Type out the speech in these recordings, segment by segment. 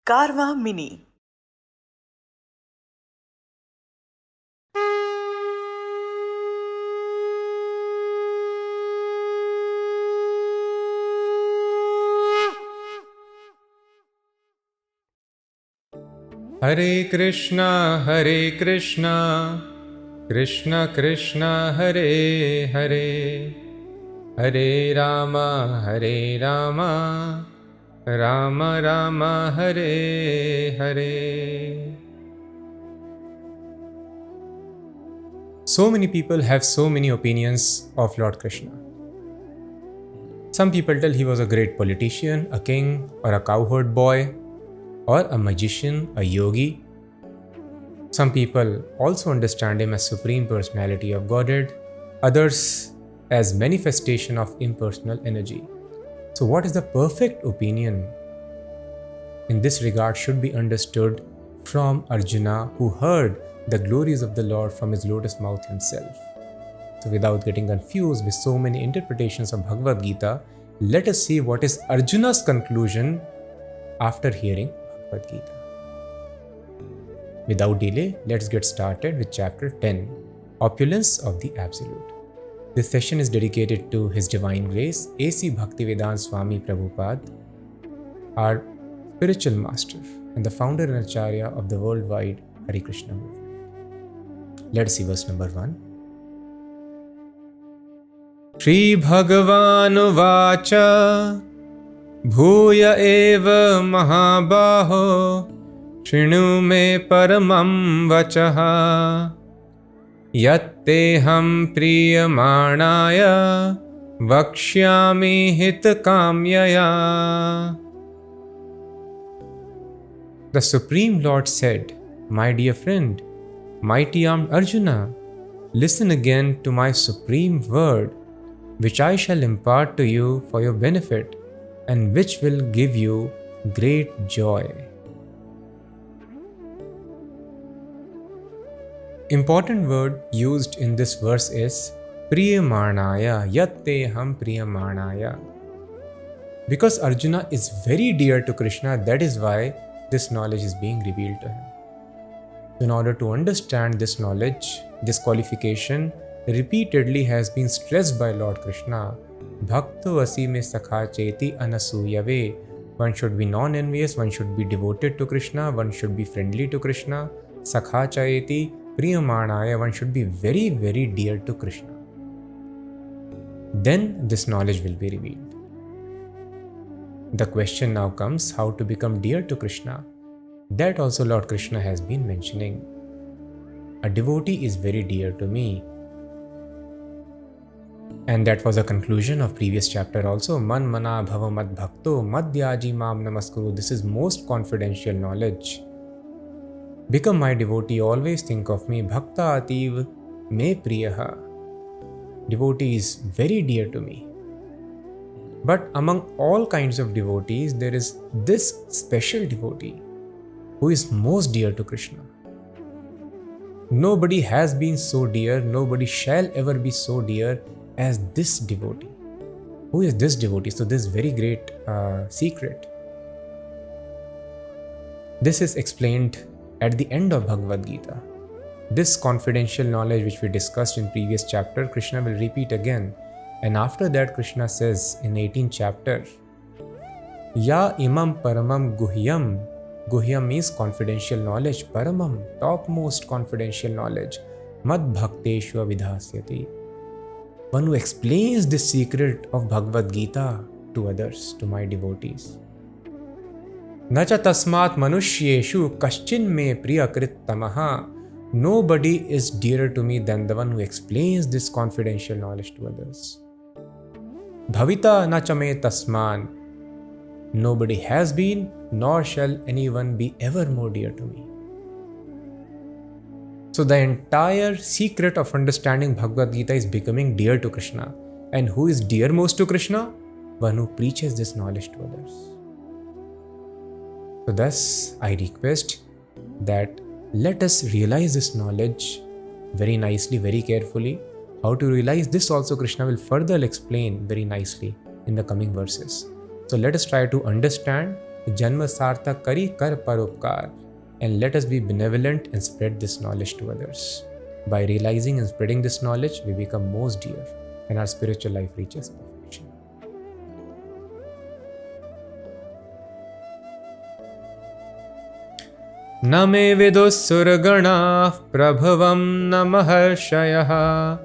Karma Mini. Hare Krishna, Krishna Krishna, Hare Hare, Hare Rama, Rama Rama, Hare Hare. So many people have so many opinions of Lord Krishna. Some people tell he was a great politician, a king, or a cowherd boy, or a magician, a yogi. Some people also understand him as Supreme Personality of Godhead, others as manifestation of impersonal energy. So what is the perfect opinion in this regard should be understood from Arjuna, who heard the glories of the Lord from his lotus mouth himself. So without getting confused with so many interpretations of Bhagavad Gita, let us see what is Arjuna's conclusion after hearing Bhagavad Gita. Without delay, let's get started with chapter 10, Opulence of the Absolute. This session is dedicated to His Divine Grace, A.C. Bhaktivedanta Swami Prabhupada, our spiritual master and the founder and acharya of the worldwide Hare Krishna movement. Let's see verse number 1. Shri Bhagavanu Vacha Bhuya eva mahabaho Shrinu me paramam vachaha Yatteham priyamanaya Vakshyami hitakamyaya. The Supreme Lord said, "My dear friend, mighty armed Arjuna, listen again to my supreme word, which I shall impart to you for your benefit and which will give you great joy." Important word used in this verse is Priyamanaya, Yatteham Priyamanaya. Because Arjuna is very dear to Krishna, that is why this knowledge is being revealed to him. In order to understand this knowledge, this qualification repeatedly has been stressed by Lord Krishna. Bhakto asi me sakha cheti anasuyave. One should be non-envious, one should be devoted to Krishna, one should be friendly to Krishna. Sakha chayeti priyamanaya, one should be very, very dear to Krishna. Then this knowledge will be revealed. The question now comes, how to become dear to Krishna? That also Lord Krishna has been mentioning. A devotee is very dear to me. And that was a conclusion of previous chapter also. Man mana bhava mad bhakto madhyaji mam namaskuru. This is most confidential knowledge. Become my devotee, always think of me. Bhakta ativ me priyaha. Devotee is very dear to me. But among all kinds of devotees, there is this special devotee who is most dear to Krishna. Nobody has been so dear, nobody shall ever be so dear as this devotee. Who is this devotee? So this is very great secret. This is explained at the end of Bhagavad Gita. This confidential knowledge which we discussed in previous chapter, Krishna will repeat again. And after that, Krishna says in 18th chapter, Ya imam paramam guhyam. Guhyam means confidential knowledge. Paramam, topmost confidential knowledge. Mad bhakteshva vidhasyati. One who explains this secret of Bhagavad Gita to others, to my devotees. Nacha tasmat manushyeshu kaschin me priyakrit tamaha. Nobody is dearer to me than the one who explains this confidential knowledge to others. Bhavita nacha me tasman. Nobody has been, nor shall anyone be ever more dear to me. So the entire secret of understanding Bhagavad Gita is becoming dear to Krishna. And who is dear most to Krishna? One who preaches this knowledge to others. So thus, I request that let us realize this knowledge very nicely, very carefully. How to realize this also Krishna will further explain very nicely in the coming verses. So let us try to understand, Janma sarthak kari kar paropkar. And let us be benevolent and spread this knowledge to others. By realizing and spreading this knowledge, we become most dear and our spiritual life reaches perfection. Na me vidussurgana prabhavam na maharshayah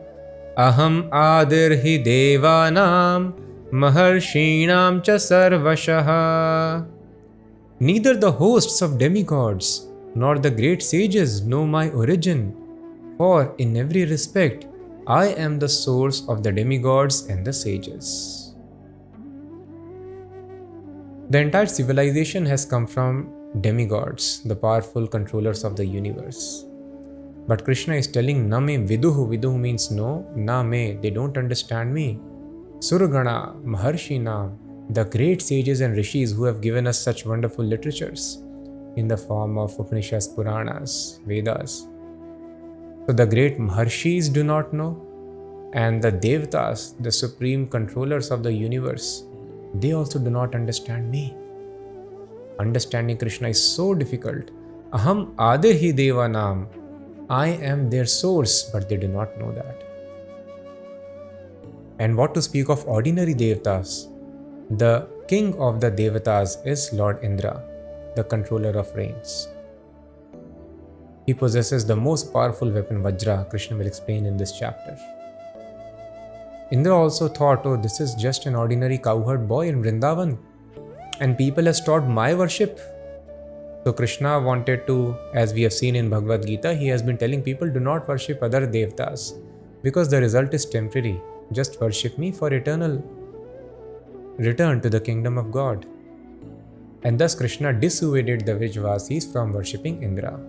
aham adirhi devanam maharshinam cha sarvashah. Neither the hosts of demigods nor the great sages know my origin, for in every respect I am the source of the demigods and the sages. The entire civilization has come from demigods, the powerful controllers of the universe. But Krishna is telling Name Viduhu. Viduhu means no, Name, they don't understand me. Surgana, Maharshina, the great sages and rishis who have given us such wonderful literatures in the form of Upanishads, Puranas, Vedas. So the great Maharshis do not know, and the Devatas, the supreme controllers of the universe, they also do not understand me. Understanding Krishna is so difficult. Aham adehi devanam. I am their source, but they do not know that. And what to speak of ordinary Devatas? The king of the Devatas is Lord Indra, the controller of rains. He possesses the most powerful weapon, Vajra. Krishna will explain in this chapter. Indra also thought, oh, this is just an ordinary cowherd boy in Vrindavan, and people have stopped my worship. So Krishna wanted to, as we have seen in Bhagavad Gita, he has been telling people, do not worship other Devatas, because the result is temporary. Just worship me for eternal return to the kingdom of God. And thus Krishna dissuaded the Vrijvasis from worshipping Indra.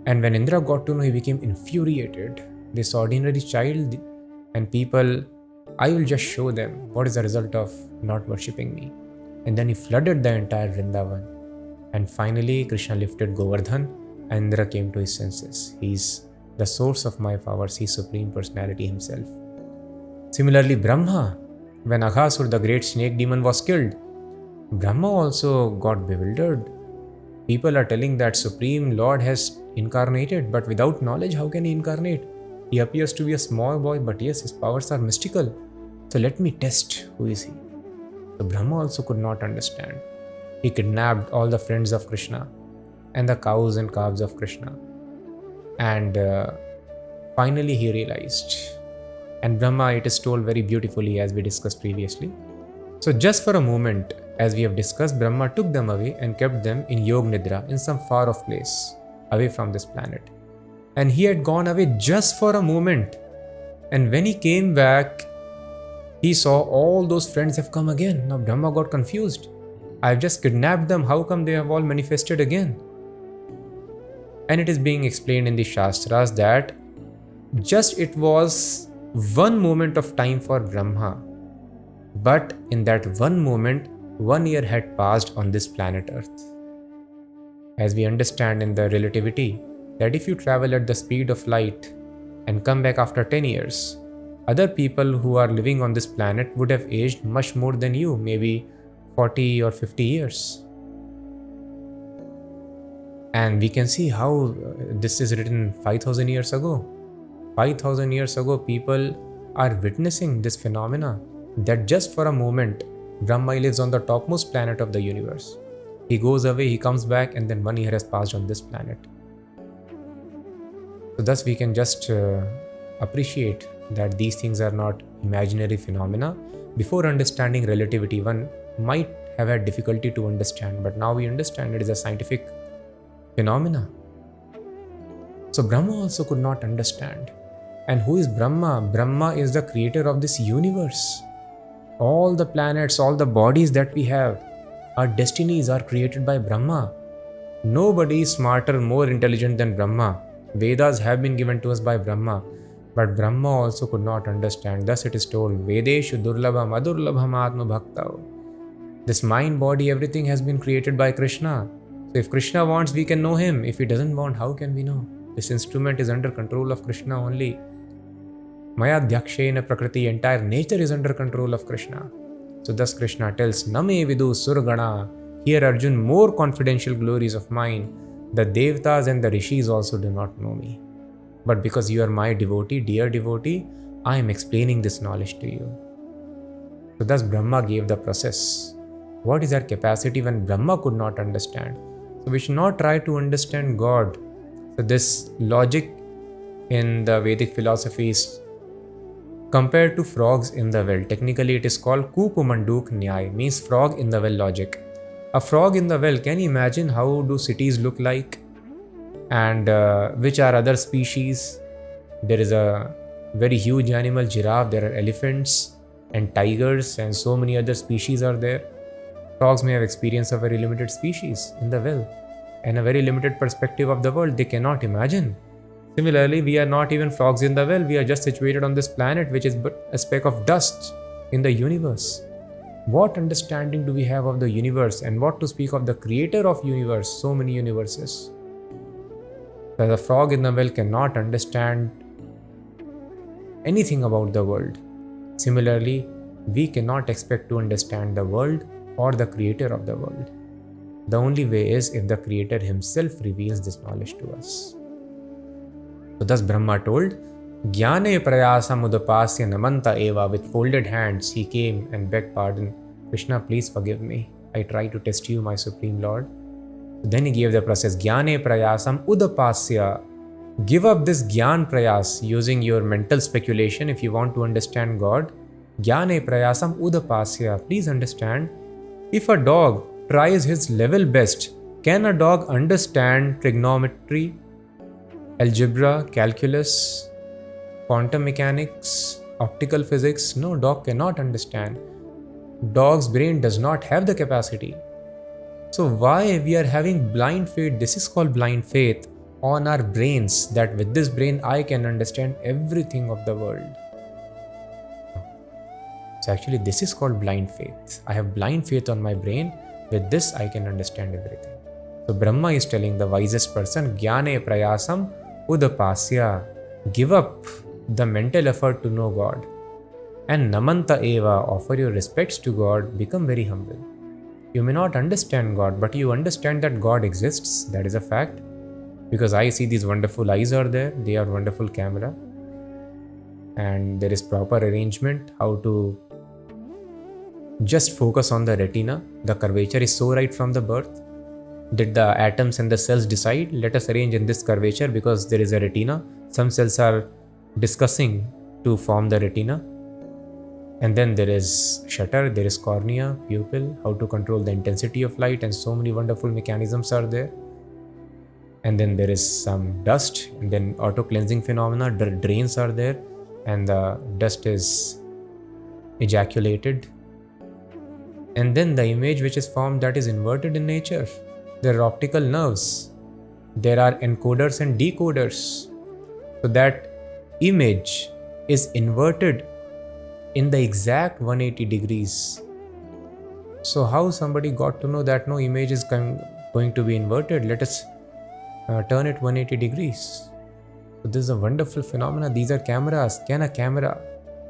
And when Indra got to know, he became infuriated. This ordinary child and people, I will just show them what is the result of not worshipping me. And then he flooded the entire Vrindavan. And finally Krishna lifted Govardhan and Indra came to his senses. He is the source of my powers. He is Supreme Personality himself. Similarly, Brahma, when Aghasur, the great snake demon, was killed, Brahma also got bewildered. People are telling that Supreme Lord has incarnated, but without knowledge, how can he incarnate? He appears to be a small boy, but yes, his powers are mystical. So let me test, who is he? So Brahma also could not understand. He kidnapped all the friends of Krishna and the cows and calves of Krishna. And finally he realized. And Brahma, it is told very beautifully as we discussed previously. So just for a moment, as we have discussed, Brahma took them away and kept them in Yog Nidra in some far off place, away from this planet. And he had gone away just for a moment. And when he came back, he saw all those friends have come again. Now Brahma got confused. I've just kidnapped them. How come they have all manifested again? And it is being explained in the Shastras that just it was one moment of time for Brahma. But in that one moment, 1 year had passed on this planet Earth. As we understand in the relativity, that if you travel at the speed of light and come back after 10 years, other people who are living on this planet would have aged much more than you, maybe 40 or 50 years. And we can see how this is written 5,000 years ago. 5,000 years ago, people are witnessing this phenomena that just for a moment, Brahma lives on the topmost planet of the universe. He goes away, he comes back, and then 1 year has passed on this planet. So thus we can just appreciate that these things are not imaginary phenomena. Before understanding relativity, one might have had difficulty to understand, but now we understand it is a scientific phenomena. So Brahma also could not understand. And who is Brahma? Brahma is the creator of this universe. All the planets, all the bodies that we have, our destinies are created by Brahma. Nobody is smarter, more intelligent than Brahma. Vedas have been given to us by Brahma. But Brahma also could not understand. Thus it is told, Vedeshu durlabham adurlabham atma bhaktao. This mind, body, everything has been created by Krishna. So if Krishna wants, we can know him. If he doesn't want, how can we know? This instrument is under control of Krishna only. Maya Dhyakshaena Prakriti, entire nature is under control of Krishna. So thus Krishna tells, Name vidu surgana. Here Arjun, more confidential glories of mine. The Devtas and the Rishis also do not know me. But because you are my devotee, dear devotee, I am explaining this knowledge to you. So thus Brahma gave the process. What is our capacity when Brahma could not understand? So we should not try to understand God. So this logic in the Vedic philosophy is compared to frogs in the well. Technically it is called Kupumanduk Nyay, means frog in the well logic. A frog in the well, can you imagine how do cities look like? And which are other species? There is a very huge animal, giraffe, there are elephants and tigers and so many other species are there. Frogs may have experience of very limited species in the well and a very limited perspective of the world. They cannot imagine. Similarly, we are not even frogs in the well. We are just situated on this planet, which is but a speck of dust in the universe. What understanding do we have of the universe, and what to speak of the creator of universe, so many universes? That the frog in the well cannot understand anything about the world. Similarly, we cannot expect to understand the world or the creator of the world. The only way is if the creator himself reveals this knowledge to us. So thus Brahma told, Jnane prayasam udapasya namanta eva. With folded hands he came and begged pardon. Krishna, please forgive me. I try to test you, my Supreme Lord. Then he gave the process, Jnane prayasam udapasya. Give up this Gyan prayas, using your mental speculation if you want to understand God. Jnane prayasam udapasya. Please understand, if a dog tries his level best, can a dog understand trigonometry, algebra, calculus, quantum mechanics, optical physics? No, dog cannot understand. Dog's brain does not have the capacity. So why we are having blind faith? This is called blind faith on our brains, that with this brain I can understand everything of the world. So actually this is called blind faith. I have blind faith on my brain. With this I can understand everything. So Brahma is telling the wisest person, Jnane prayasam udapasya. Give up the mental effort to know God. And namanta eva, offer your respects to God, become very humble. You may not understand God, but you understand that God exists. That is a fact. Because I see these wonderful eyes are there. They are wonderful camera. And there is proper arrangement how to just focus on the retina. The curvature is so right from the birth. Did the atoms and the cells decide, let us arrange in this curvature because there is a retina? Some cells are discussing to form the retina. And then there is shutter, there is cornea, pupil, how to control the intensity of light, and so many wonderful mechanisms are there. And then there is some dust, and then auto-cleansing phenomena, drains are there, and the dust is ejaculated. And then the image which is formed, that is inverted in nature. There are optical nerves. There are encoders and decoders. So that image is inverted in the exact 180 degrees. So how somebody got to know that no image is going to be inverted? Let us turn it 180 degrees. So this is a wonderful phenomena. These are cameras. Can a camera,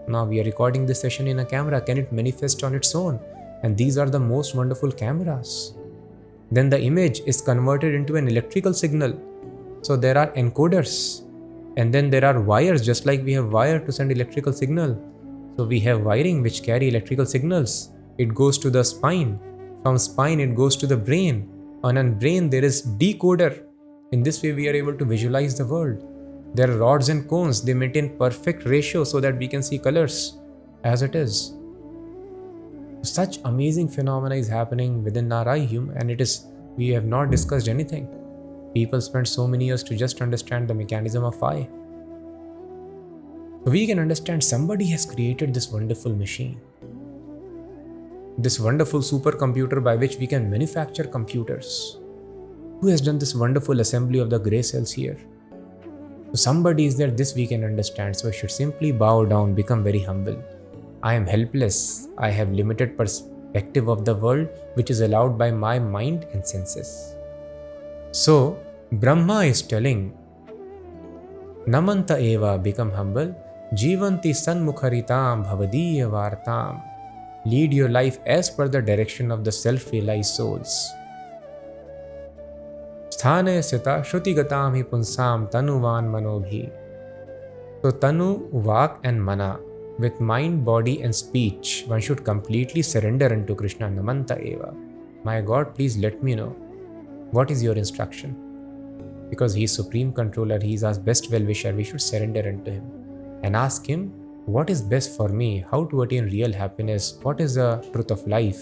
now we are recording this session in a camera, can it manifest on its own? And these are the most wonderful cameras. Then the image is converted into an electrical signal. So there are encoders. And then there are wires, just like we have wire to send electrical signal. So we have wiring which carry electrical signals. It goes to the spine. From spine it goes to the brain. On a brain there is decoder. In this way we are able to visualize the world. There are rods and cones. They maintain perfect ratio so that we can see colors as it is. Such amazing phenomena is happening within our eye, and it is, we have not discussed anything. People spend so many years to just understand the mechanism of eye. We can understand somebody has created this wonderful machine, this wonderful supercomputer by which we can manufacture computers. Who has done this wonderful assembly of the grey cells here? So somebody is there, this we can understand. So I should simply bow down, become very humble. I am helpless. I have limited perspective of the world which is allowed by my mind and senses. So Brahma is telling, Namanta eva, become humble. Jivanti sanmukharitam bhavadiya vartam. Lead your life as per the direction of the self-realized souls. Sthane sita shruti-gatam hi punsam tanuvan manobhi. So Tanu, Vak and Mana, with mind, body and speech, one should completely surrender unto Krishna. Namanta eva. My God, please let me know. What is your instruction? Because He is Supreme Controller, He is our best well-wisher, we should surrender unto Him and ask Him, what is best for me? How to attain real happiness? What is the truth of life?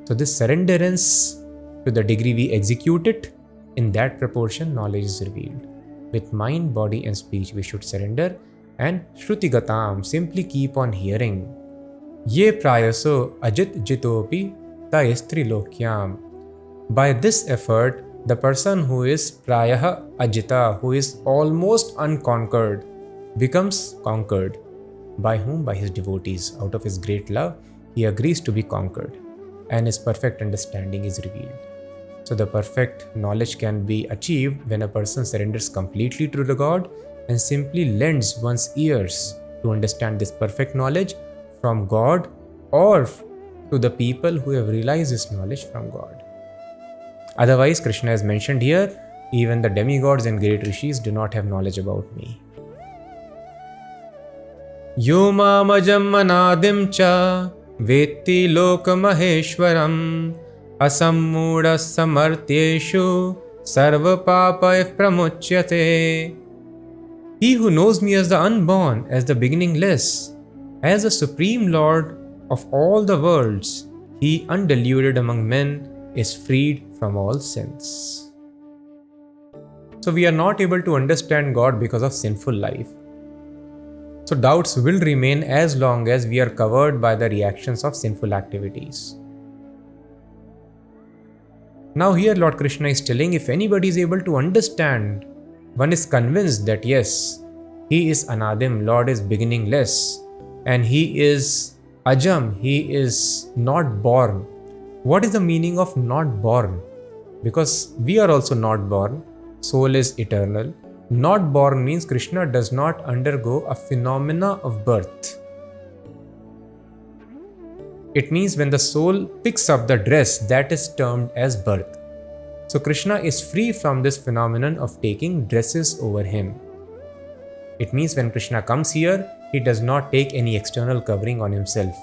So this surrenderance, to the degree we execute it, in that proportion knowledge is revealed. With mind, body and speech we should surrender, and Shruti Gatam, simply keep on hearing. Ye prayaso ajit jitopi taistri lokyam. By this effort, the person who is prayaha ajita, who is almost unconquered, becomes conquered. By whom? By his devotees. Out of his great love, he agrees to be conquered, and his perfect understanding is revealed. So the perfect knowledge can be achieved when a person surrenders completely to the God and simply lends one's ears to understand this perfect knowledge from God or to the people who have realized this knowledge from God. Otherwise, Krishna has mentioned here, even the demigods and great rishis do not have knowledge about me. Yomamajam manadim cha vetti lokamaheshwaram asammuda samartyeshu sarva papa pramuchyate. He who knows me as the unborn, as the beginningless, as the supreme Lord of all the worlds, he undiluted among men is freed from all sins. So we are not able to understand God because of sinful life. So doubts will remain as long as we are covered by the reactions of sinful activities. Now here Lord Krishna is telling, if anybody is able to understand, one is convinced that yes, He is Anadim, Lord is beginningless, and He is Ajam, He is not born. What is the meaning of not born? Because we are also not born, soul is eternal. Not born means Krishna does not undergo a phenomena of birth. It means when the soul picks up the dress, that is termed as birth. So Krishna is free from this phenomenon of taking dresses over him. It means when Krishna comes here, he does not take any external covering on himself.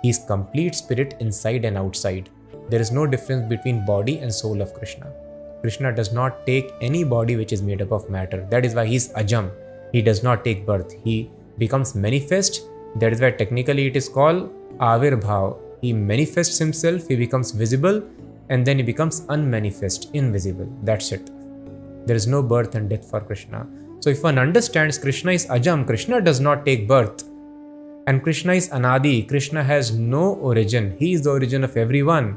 He is complete spirit inside and outside. There is no difference between body and soul of Krishna. Krishna does not take any body which is made up of matter. That is why he is Ajam. He does not take birth. He becomes manifest. That is why technically it is called Avirbhav. He manifests himself, he becomes visible, and then he becomes unmanifest, invisible. That's it. There is no birth and death for Krishna. So if one understands Krishna is Ajam, Krishna does not take birth. And Krishna is Anadi. Krishna has no origin. He is the origin of everyone.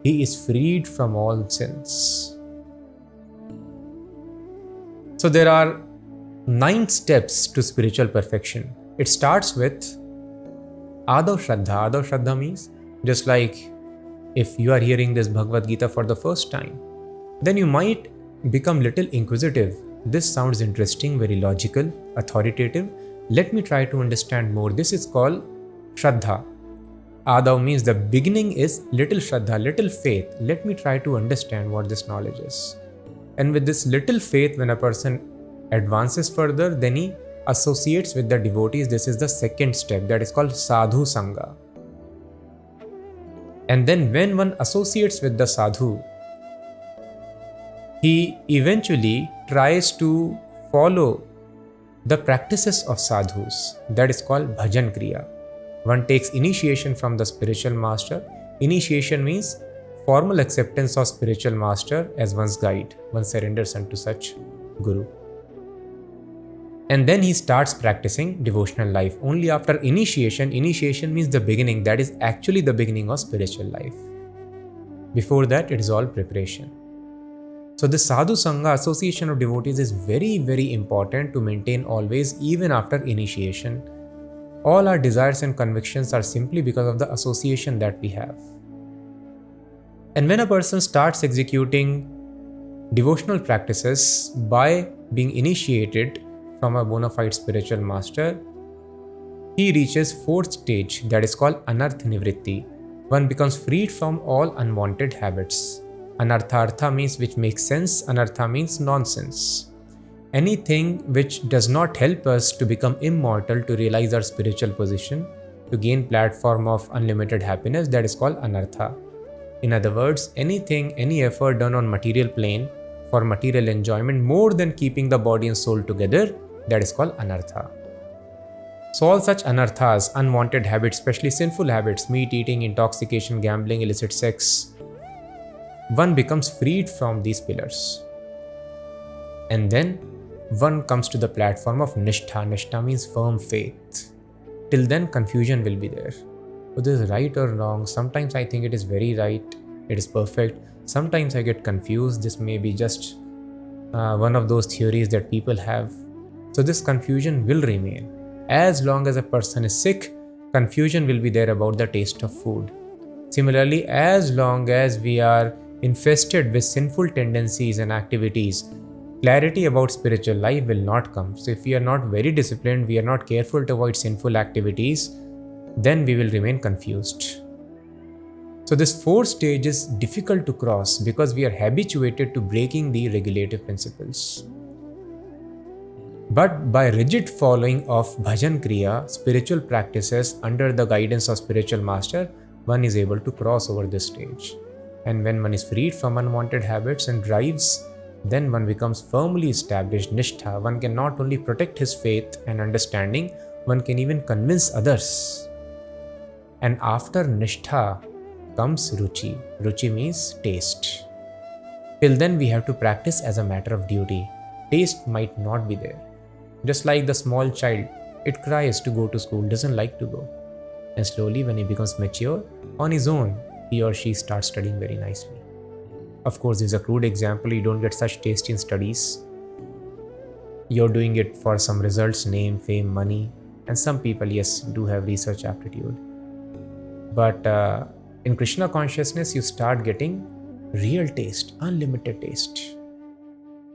He is freed from all sins. So there are 9 steps to spiritual perfection. It starts with Adav Shraddha. Adav Shraddha means, just like if you are hearing this Bhagavad Gita for the first time, then you might become little inquisitive. This sounds interesting, very logical, authoritative. Let me try to understand more. This is called Shraddha. Adav means the beginning is little Shraddha, little faith. Let me try to understand what this knowledge is. And with this little faith, when a person advances further, then he associates with the devotees. This is the second step, that is called Sadhu Sangha. And then when one associates with the sadhu, he eventually tries to follow the practices of sadhus. That is called Bhajan Kriya. One takes initiation from the spiritual master. Initiation means formal acceptance of spiritual master as one's guide. One surrenders unto such guru. And then he starts practicing devotional life. Only after initiation means the beginning. That is actually the beginning of spiritual life. Before that, it is all preparation. So the Sadhu Sangha, association of devotees, is very, very important to maintain always, even after initiation. All our desires and convictions are simply because of the association that we have. And when a person starts executing devotional practices by being initiated from a bona fide spiritual master, he reaches fourth stage, that is called anartha nivritti. One becomes freed from all unwanted habits. Anartha means which makes sense, anartha means nonsense. Anything which does not help us to become immortal, to realize our spiritual position, to gain platform of unlimited happiness, that is called anartha. In other words, anything, any effort done on material plane for material enjoyment more than keeping the body and soul together, that is called anartha. So all such anarthas, unwanted habits, especially sinful habits, meat eating, intoxication, gambling, illicit sex, one becomes freed from these pillars. And then one comes to the platform of nishtha. Nishtha means firm faith. Till then, confusion will be there. Whether it is right or wrong, sometimes I think it is very right, it is perfect. Sometimes I get confused, this may be just one of those theories that people have. So this confusion will remain. As long as a person is sick, confusion will be there about the taste of food. Similarly, as long as we are infested with sinful tendencies and activities, clarity about spiritual life will not come. So if we are not very disciplined, we are not careful to avoid sinful activities, then we will remain confused. So this fourth stage is difficult to cross because we are habituated to breaking the regulative principles. But by rigid following of bhajan kriya, spiritual practices under the guidance of spiritual master, one is able to cross over this stage. And when one is freed from unwanted habits and drives, then one becomes firmly established nishtha. One can not only protect his faith and understanding, one can even convince others. And after nishtha comes ruchi. Ruchi means taste. Till then we have to practice as a matter of duty. Taste might not be there. Just like the small child, it cries to go to school, doesn't like to go. And slowly when he becomes mature, on his own, he or she starts studying very nicely. Of course, this is a crude example, you don't get such taste in studies. You're doing it for some results, name, fame, money. And some people, yes, do have research aptitude. But in Krishna consciousness, you start getting real taste, unlimited taste.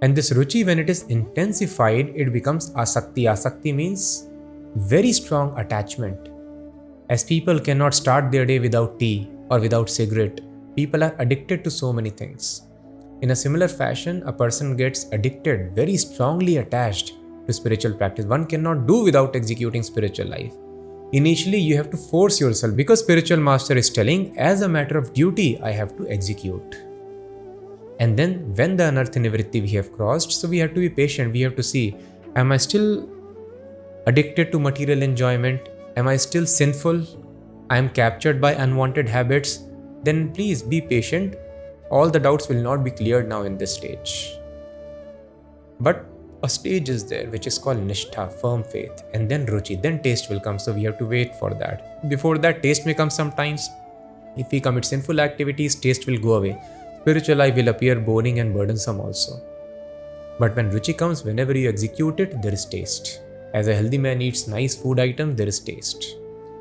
And this ruchi, when it is intensified, it becomes asakti. Asakti means very strong attachment. As people cannot start their day without tea or without cigarette, people are addicted to so many things. In a similar fashion, a person gets addicted, very strongly attached to spiritual practice. One cannot do without executing spiritual life. Initially, you have to force yourself because spiritual master is telling, as a matter of duty, I have to execute. And then when the anartha nivritti we have crossed, so we have to be patient. We have to see, am I still addicted to material enjoyment? Am I still sinful? I am captured by unwanted habits? Then please be patient. All the doubts will not be cleared now in this stage. But a stage is there which is called nishtha, firm faith, and then ruchi, then taste will come. So we have to wait for that. Before that, taste may come sometimes. If we commit sinful activities, taste will go away. Spiritual life will appear boring and burdensome also. But when ruchi comes, whenever you execute it, there is taste. As a healthy man eats nice food items, there is taste.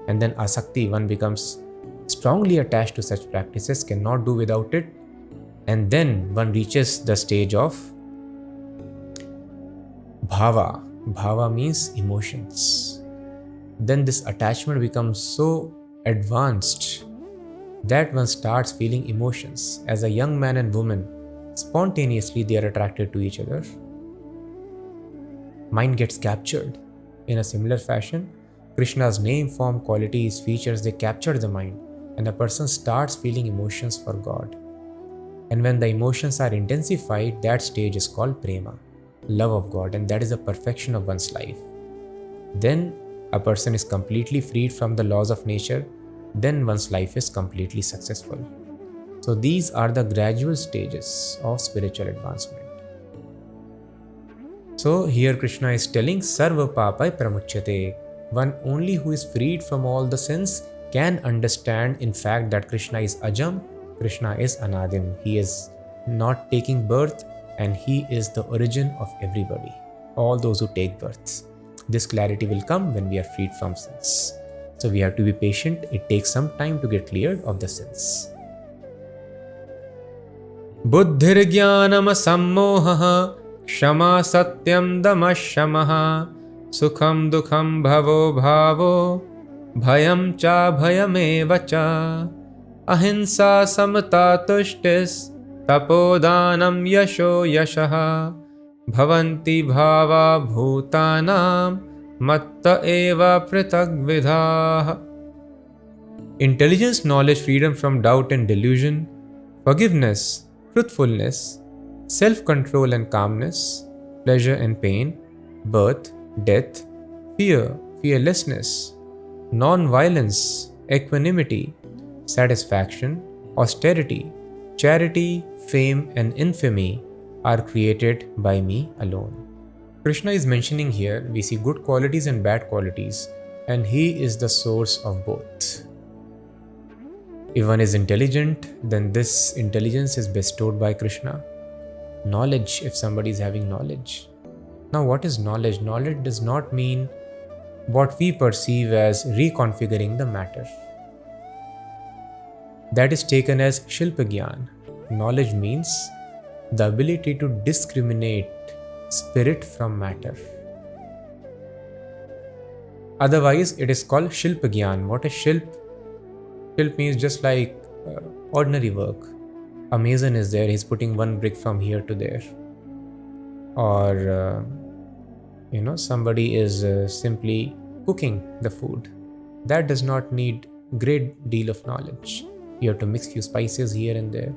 And then asakti, one becomes strongly attached to such practices, cannot do without it. And then one reaches the stage of bhava. Bhava means emotions. Then this attachment becomes so advanced that one starts feeling emotions. As a young man and woman, spontaneously they are attracted to each other. Mind gets captured. In a similar fashion, Krishna's name, form, qualities, features, they capture the mind, and a person starts feeling emotions for God. And when the emotions are intensified, that stage is called prema, love of God, and that is the perfection of one's life. Then a person is completely freed from the laws of nature. Then one's life is completely successful. So these are the gradual stages of spiritual advancement. So here Krishna is telling Sarva Papai Pramuchyate. One only who is freed from all the sins can understand in fact that Krishna is Ajam, Krishna is Anadim. He is not taking birth and he is the origin of everybody, all those who take births. This clarity will come when we are freed from sins. So we have to be patient. It takes some time to get cleared of the sins. Buddhir jnanam sammohaha kshama satyam dama shamaha Sukham dukham bhavo bhavo bhayam cha bhayameva cha ahimsa samata tushtis tapodanam yasho yashaha bhavanti bhava bhutanam matta eva pritag vidha. Intelligence, knowledge, freedom from doubt and delusion, forgiveness, truthfulness, self-control and calmness, pleasure and pain, birth, death, fear, fearlessness, non-violence, equanimity, satisfaction, austerity, charity, fame and infamy are created by me alone. Krishna is mentioning here we see good qualities and bad qualities, and he is the source of both. If one is intelligent, then this intelligence is bestowed by Krishna. Knowledge, if somebody is having knowledge. Now, what is knowledge? Knowledge does not mean what we perceive as reconfiguring the matter. That is taken as Shilpa Gyan. Knowledge means the ability to discriminate spirit from matter. Otherwise, it is called Shilpa Gyan. What is Shilp? Shilp means just like ordinary work. A mason is there, he's putting one brick from here to there. Or, somebody is simply cooking the food. That does not need great deal of knowledge. You have to mix few spices here and there.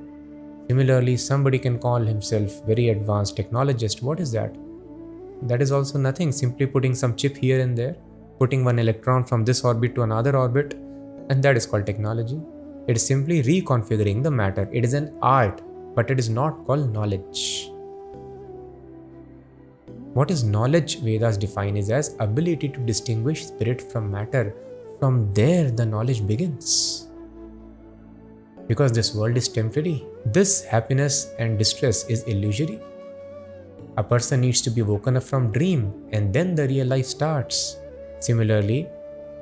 Similarly, somebody can call himself very advanced technologist. What is that? That is also nothing, simply putting some chip here and there, putting one electron from this orbit to another orbit, and that is called technology. It is simply reconfiguring the matter. It is an art, but it is not called knowledge. What is knowledge? Vedas define is as ability to distinguish spirit from matter. From there the knowledge begins. Because this world is temporary. This happiness and distress is illusory. A person needs to be woken up from dream, and then the real life starts. Similarly,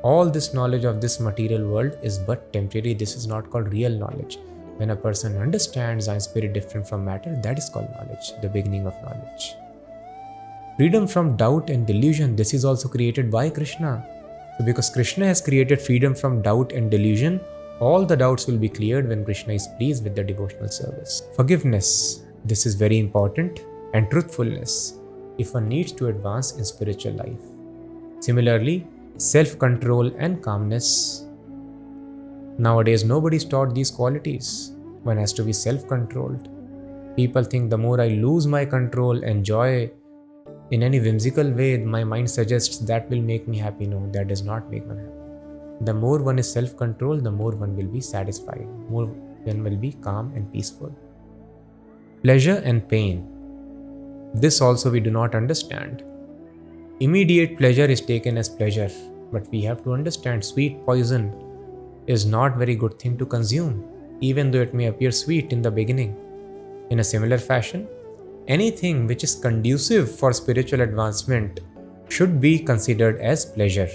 all this knowledge of this material world is but temporary. This is not called real knowledge. When a person understands I am spirit different from matter, that is called knowledge, the beginning of knowledge. Freedom from doubt and delusion, this is also created by Krishna. So because Krishna has created freedom from doubt and delusion, all the doubts will be cleared when Krishna is pleased with the devotional service. Forgiveness, this is very important, and truthfulness, if one needs to advance in spiritual life. Similarly, self-control and calmness. Nowadays, nobody is taught these qualities. One has to be self-controlled. People think the more I lose my control and joy in any whimsical way, my mind suggests that will make me happy. No, that does not make one happy. The more one is self-controlled, the more one will be satisfied. More one will be calm and peaceful. Pleasure and pain. This also we do not understand. Immediate pleasure is taken as pleasure, but we have to understand sweet poison is not very good thing to consume, even though it may appear sweet in the beginning. In a similar fashion, anything which is conducive for spiritual advancement should be considered as pleasure.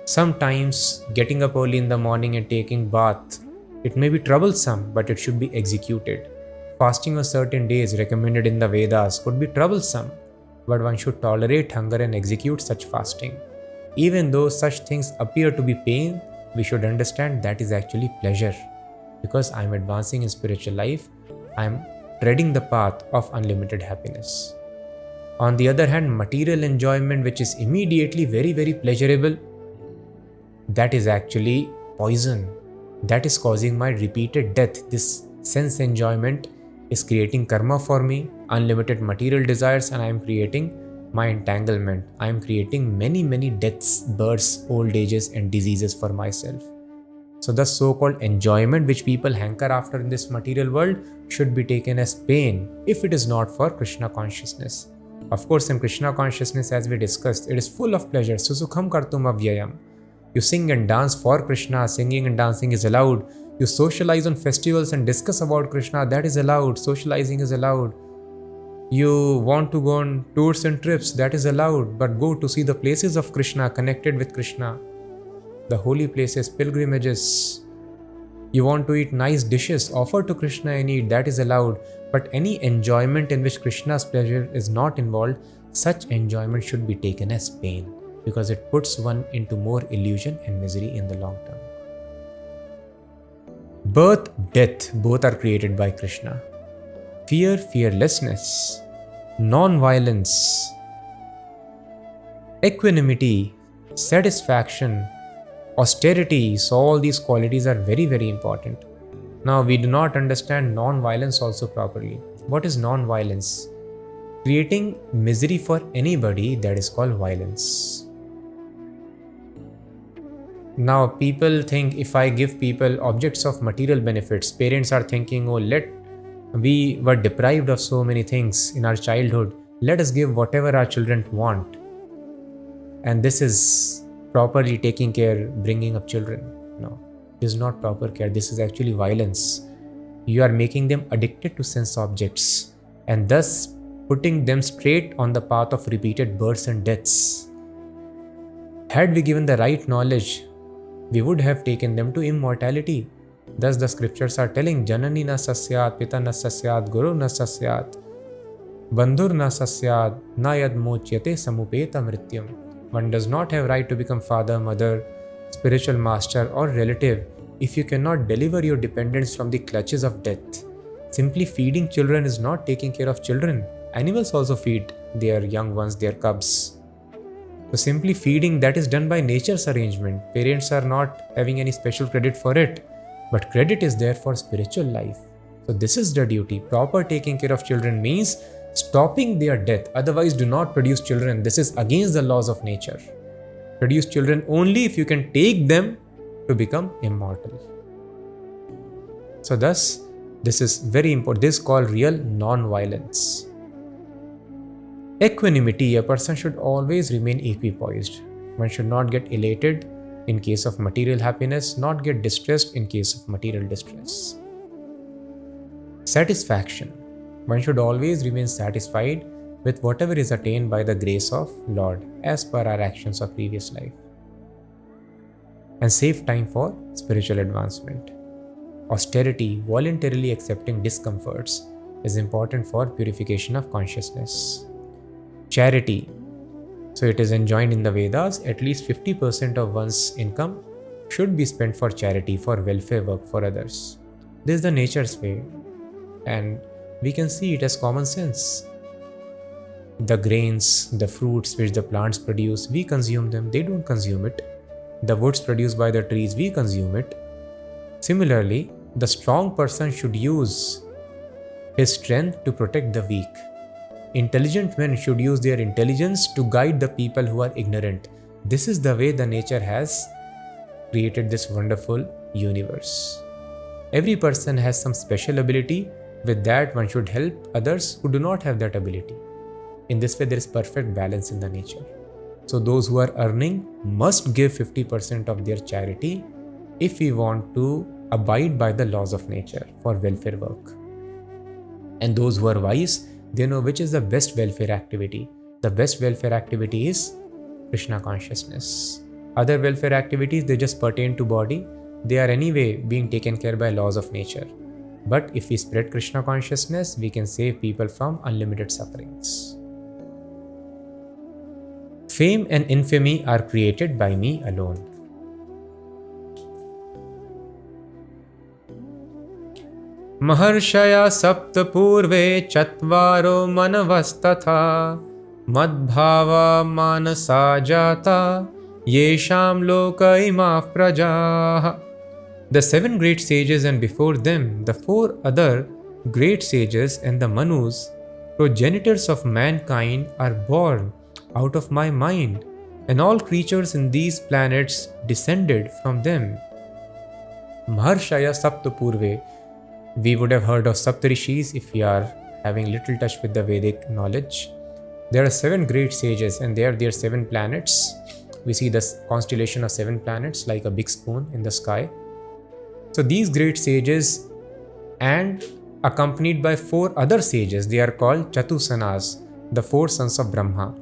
Sometimes getting up early in the morning and taking bath, it may be troublesome, but it should be executed. Fasting on certain days recommended in the Vedas could be troublesome, but one should tolerate hunger and execute such fasting. Even though such things appear to be pain, we should understand that is actually pleasure. Because I am advancing in spiritual life, I am treading the path of unlimited happiness. On the other hand, material enjoyment which is immediately very, very pleasurable, that is actually poison. That is causing my repeated death. This sense enjoyment is creating karma for me, unlimited material desires, and I am creating my entanglement. I am creating many, many deaths, births, old ages and diseases for myself. So the so-called enjoyment which people hanker after in this material world should be taken as pain if it is not for Krishna consciousness. Of course, in Krishna consciousness, as we discussed, it is full of pleasure. Susukham kartum avyayam. You sing and dance for Krishna. Singing and dancing is allowed. You socialize on festivals and discuss about Krishna. That is allowed. Socializing is allowed. You want to go on tours and trips. That is allowed. But go to see the places of Krishna, connected with Krishna. The holy places, pilgrimages. You want to eat nice dishes, offer to Krishna and eat. That is allowed. But any enjoyment in which Krishna's pleasure is not involved, such enjoyment should be taken as pain because it puts one into more illusion and misery in the long term. Birth, death, both are created by Krishna. Fear, fearlessness, non-violence, equanimity, satisfaction, austerity, so all these qualities are very, very important. Now, we do not understand non-violence also properly. What is non-violence? Creating misery for anybody, that is called violence. Now, people think if I give people objects of material benefits, parents are thinking, oh, we were deprived of so many things in our childhood. Let us give whatever our children want. And this is properly taking care, bringing up children. No, this is not proper care. This is actually violence. You are making them addicted to sense objects and thus putting them straight on the path of repeated births and deaths. Had we given the right knowledge, we would have taken them to immortality. Thus the scriptures are telling, Janani na sasyat, Pita na sasyat, Guru na sasyat, Bandhur na sasyat, na yad mochyate samupeta mrityam. One does not have right to become father, mother, spiritual master or relative if you cannot deliver your dependents from the clutches of death. Simply feeding children is not taking care of children. Animals also feed their young ones, their cubs. So simply feeding, that is done by nature's arrangement. Parents are not having any special credit for it, but credit is there for spiritual life. So this is the duty. Proper taking care of children means stopping their death. Otherwise, do not produce children. This is against the laws of nature. Produce children only if you can take them to become immortal. So thus, this is very important. This is called real non-violence. Equanimity, a person should always remain equipoised. One should not get elated in case of material happiness, not get distressed in case of material distress. Satisfaction, one should always remain satisfied with whatever is attained by the grace of Lord as per our actions of previous life. And save time for spiritual advancement. Austerity, voluntarily accepting discomforts, is important for purification of consciousness. Charity, so it is enjoined in the Vedas, at least 50% of one's income should be spent for charity, for welfare work for others. This is the nature's way, and we can see it as common sense. The grains, the fruits which the plants produce, we consume them, they don't consume it. The woods produced by the trees, we consume it. Similarly, the strong person should use his strength to protect the weak. Intelligent men should use their intelligence to guide the people who are ignorant. This is the way the nature has created this wonderful universe. Every person has some special ability. With that, one should help others who do not have that ability. In this way, there is perfect balance in the nature. So those who are earning must give 50% of their charity if we want to abide by the laws of nature for welfare work. And those who are wise, they know which is the best welfare activity. The best welfare activity is Krishna consciousness. Other welfare activities, they just pertain to body. They are anyway being taken care by laws of nature. But if we spread Krishna consciousness, we can save people from unlimited sufferings. Fame and infamy are created by me alone. Maharshaya sapta purve chatvaro manavastatha madbhava manasa jata yesham loka imaf prajaha. The 7 great sages and before them the 4 other great sages and the manus, progenitors of mankind, are born out of my mind, and all creatures in these planets descended from them. Maharshaya sapta purve. We would have heard of Saptarishis if we are having little touch with the Vedic knowledge. There are 7 great sages and they are their 7 planets. We see this constellation of 7 planets like a big spoon in the sky. So these great sages, and accompanied by 4 other sages, they are called Chatusanas, the 4 sons of Brahma,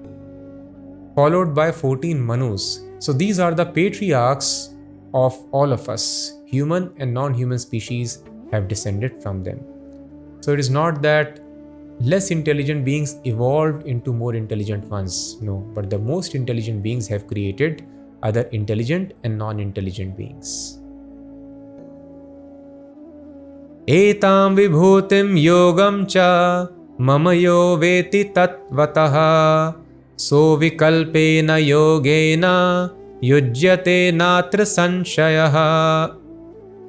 followed by 14 Manus. So these are the patriarchs of all of us. Human and non-human species have descended from them. So it is not that less intelligent beings evolved into more intelligent ones. No, but the most intelligent beings have created other intelligent and non-intelligent beings. Etam vibhutim yogam cha mama yo veti tatvataha so vikalpena yogena yujyate natra sanshayah.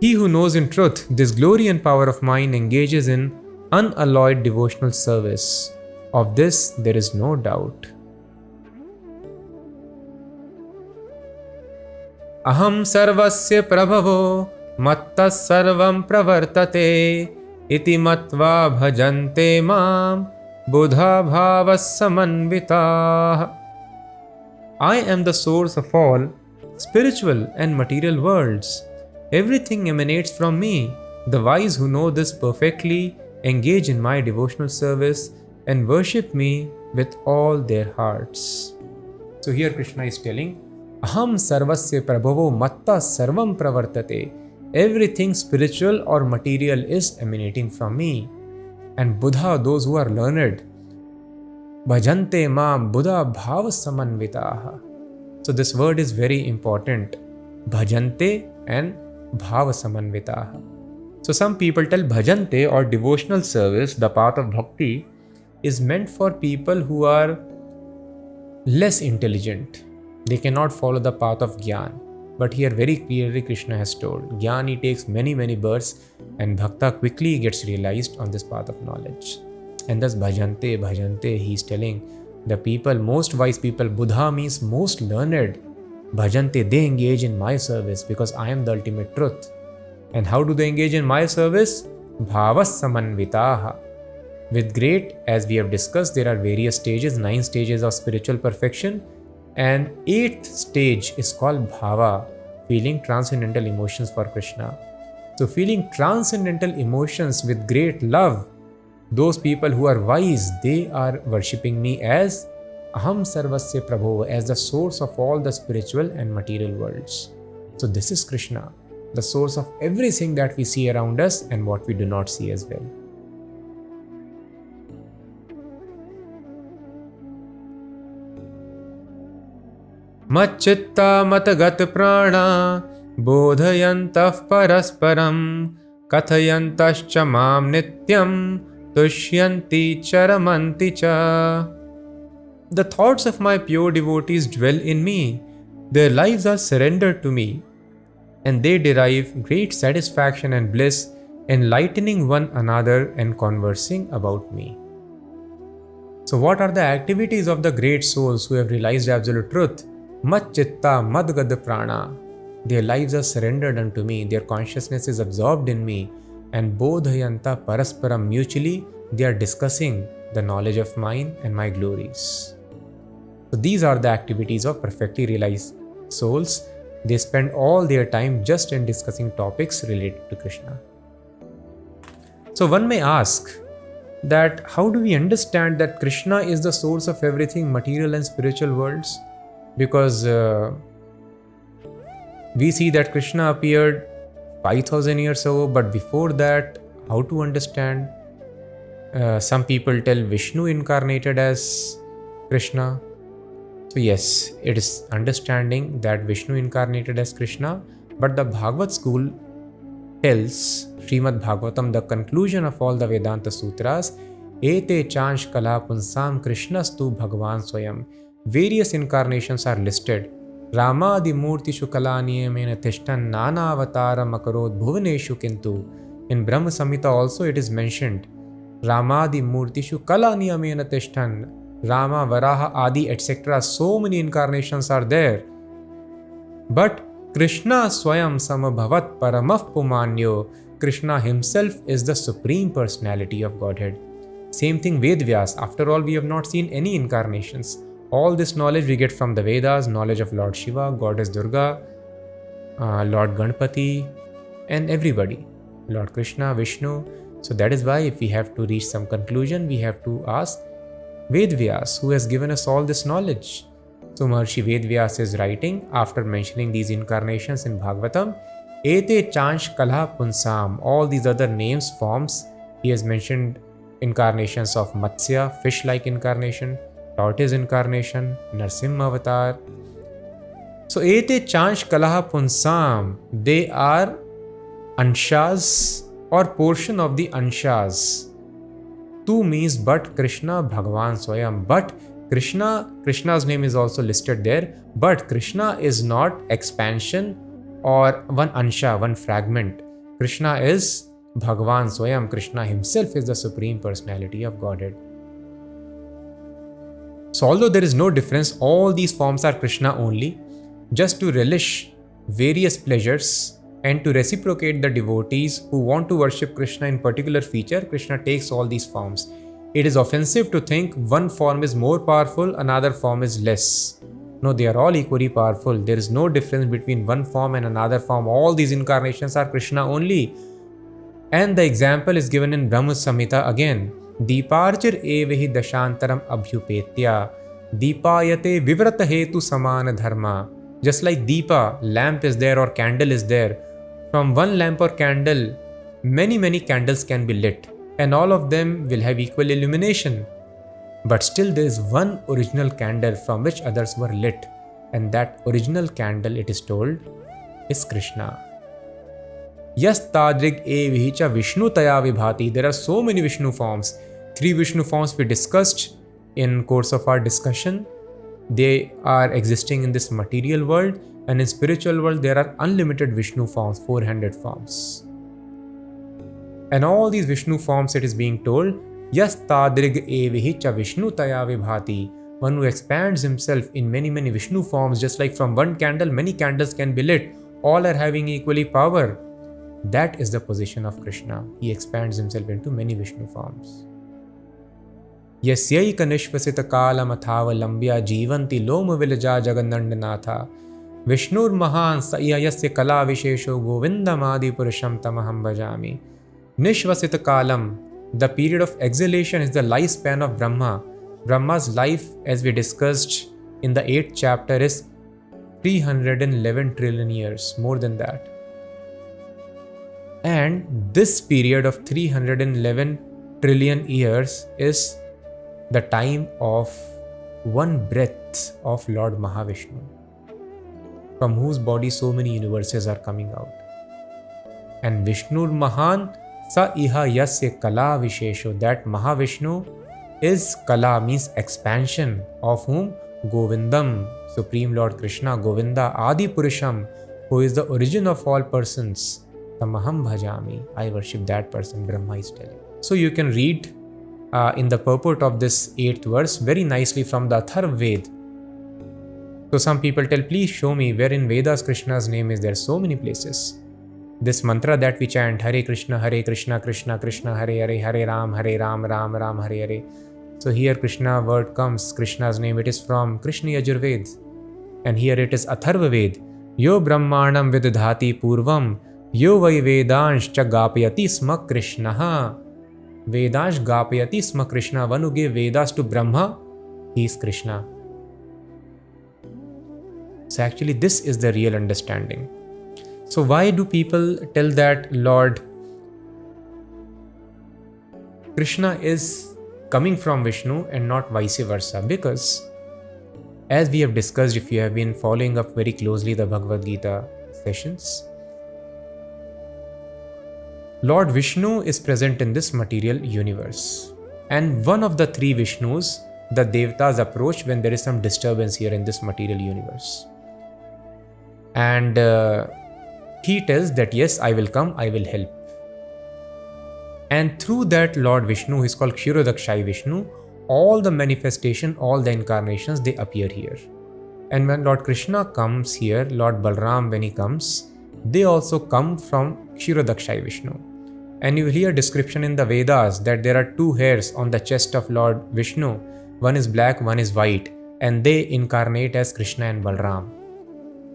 He who knows in truth this glory and power of mine engages in unalloyed devotional service. Of this there is no doubt. Aham sarvasya prabhavo mattas sarvam pravartate iti matva bhajante mam buddha bhavas samanvitah. I am the source of all spiritual and material worlds. Everything emanates from me. The wise who know this perfectly engage in my devotional service and worship me with all their hearts. So here Krishna is telling, Aham sarvasya prabhavo matta sarvam pravartate. Everything spiritual or material is emanating from me. And Buddha, those who are learned, bhajante mam Buddha bhava samanvitaha. So this word is very important. Bhajante and bhava samanvitaha. So some people tell bhajante or devotional service, the path of bhakti, is meant for people who are less intelligent. They cannot follow the path of Gyan. But here very clearly Krishna has told, Gyani takes many births and Bhakta quickly gets realized on this path of knowledge. And thus bhajante, he is telling the people, most wise people, Buddha means most learned. Bhajante, they engage in my service because I am the ultimate truth. And how do they engage in my service? Bhavas samanvitaha. With great, as we have discussed, there are various stages, 9 stages of spiritual perfection. And 8th stage is called bhava, feeling transcendental emotions for Krishna. So feeling transcendental emotions with great love, those people who are wise, they are worshipping me as Aham Sarvasya Prabhu, as the source of all the spiritual and material worlds. So this is Krishna, the source of everything that we see around us and what we do not see as well. Macchitta matagat prana bodhayantah parasparam kathayantascha mam nityam tushyanti charamanti cha. The thoughts of my pure devotees dwell in me. Their lives are surrendered to me, and they derive great satisfaction and bliss, enlightening one another and conversing about me. So what are the activities of the great souls who have realized absolute truth? Macchitta madgad prana. Their lives are surrendered unto me, their consciousness is absorbed in me, and bodhayanta parasparam, mutually they are discussing the knowledge of mine and my glories. So these are the activities of perfectly realized souls. They spend all their time just in discussing topics related to Krishna. So one may ask that how do we understand that Krishna is the source of everything material and spiritual worlds? Because we see that Krishna appeared 5000 years ago, but before that, how to understand? Some people tell Vishnu incarnated as Krishna. So yes, it is understanding that Vishnu incarnated as Krishna, but the Bhagavad school tells, Srimad Bhagavatam, the conclusion of all the Vedanta sutras, Ete chansh kala punsam krishnastu bhagavan swayam. Various incarnations are listed. Rama adi murtishu kalaniyamena tishtan nana avataram akarod bhuvaneshu kintu. In Brahma Samhita also it is mentioned, Rama adi murtishu kalaniyamena tishtan. Rama, Varaha, Adi, etc. So many incarnations are there. But Krishna Swayam Samabhavat Paramah Pumanyo. Krishna himself is the Supreme Personality of Godhead. Same thing Vedvyas. After all, we have not seen any incarnations. All this knowledge we get from the Vedas, knowledge of Lord Shiva, Goddess Durga, Lord Ganpati, and everybody. Lord Krishna, Vishnu. So that is why if we have to reach some conclusion, we have to ask Vedvyas, who has given us all this knowledge. So Maharshi Vedvyas is writing after mentioning these incarnations in Bhagavatam, Ete chansh kalha punsam. All these other names, forms, he has mentioned incarnations of Matsya, fish-like incarnation, tortoise incarnation, Narsimha avatar. So ete chanch kalaha punsam, they are anshas or portion of the anshas. Tu means but Krishna Bhagavan Swayam. But Krishna's name is also listed there. But Krishna is not expansion or one ansha, one fragment. Krishna is Bhagavan Swayam. Krishna himself is the Supreme Personality of Godhead. So although there is no difference, all these forms are Krishna only, just to relish various pleasures and to reciprocate the devotees who want to worship Krishna in particular feature, Krishna takes all these forms. It is offensive to think one form is more powerful, another form is less. No, they are all equally powerful. There is no difference between one form and another form. All these incarnations are Krishna only. And the example is given in Brahma Samhita again. Deeparchir evahi dashantaram abhyupetya deepayate vivrata hetu samana dharma. Just like Deepa, lamp is there or candle is there. From one lamp or candle, many candles can be lit, and all of them will have equal illumination. But still there is one original candle from which others were lit, and that original candle, it is told, is Krishna. Yas tadrig evicha Vishnu taya vibhati. There are so many Vishnu forms. 3 Vishnu forms we discussed in course of our discussion. They are existing in this material world, and in spiritual world there are unlimited Vishnu forms, 400 forms. And all these Vishnu forms, it is being told, Yas tadrig evicha Vishnu taya vibhati. One who expands himself in many Vishnu forms, just like from one candle many candles can be lit, all are having equally power. That is the position of Krishna. He expands himself into many Vishnu forms. Yasyaika nishvasita kalam athavalambya jivanti loma vilaja jagannandanatha Vishnur mahan sayayasya kala vishesho govindam adi purusham tamaham bhajami. Nishvasita kalam, the period of exhalation, is the lifespan of Brahma. Brahma's life, as we discussed in the 8th chapter, is 311 trillion years, more than that. And this period of 311 trillion years is the time of one breath of Lord Mahavishnu, from whose body so many universes are coming out. And Vishnur Mahan Sa Iha Yasya Kala Vishesho, that Mahavishnu is Kala, means expansion, of whom? Govindam, Supreme Lord Krishna, Govinda, Adi Purusham, who is the origin of all persons. Tamaham bhajami, I worship that person, Brahma is telling. So you can read in the purport of this 8th verse very nicely from the Atharva Ved. So some people tell, please show me where in Vedas Krishna's name is there. So many places. This mantra that we chant, Hare Krishna, Krishna Krishna, Hare Hare, Hare Ram, Ram Ram, Hare Hare. So here Krishna word comes, Krishna's name, it is from Krishna Yajurved. And here it is Atharva Ved. Yo Brahmanam Vidadhati Purvam, Yo Vai Vedansh Cha Gapayati Sma Krishnaha. Vedansh Gapayati Sma Krishna. One who gave Vedas to Brahma, he is Krishna. So actually this is the real understanding. So why do people tell that Lord Krishna is coming from Vishnu and not vice versa? Because as we have discussed, if you have been following up very closely the Bhagavad Gita sessions, Lord Vishnu is present in this material universe. And one of the 3 Vishnus, the Devatas approach when there is some disturbance here in this material universe. And he tells that yes, I will come, I will help. And through that Lord Vishnu, who is called Kshirodakshai Vishnu, all the manifestation, all the incarnations, they appear here. And when Lord Krishna comes here, Lord Balram, when he comes, they also come from Kshirodakshai Vishnu. And you will hear description in the Vedas that there are 2 hairs on the chest of Lord Vishnu. One is black, one is white. And they incarnate as Krishna and Balram.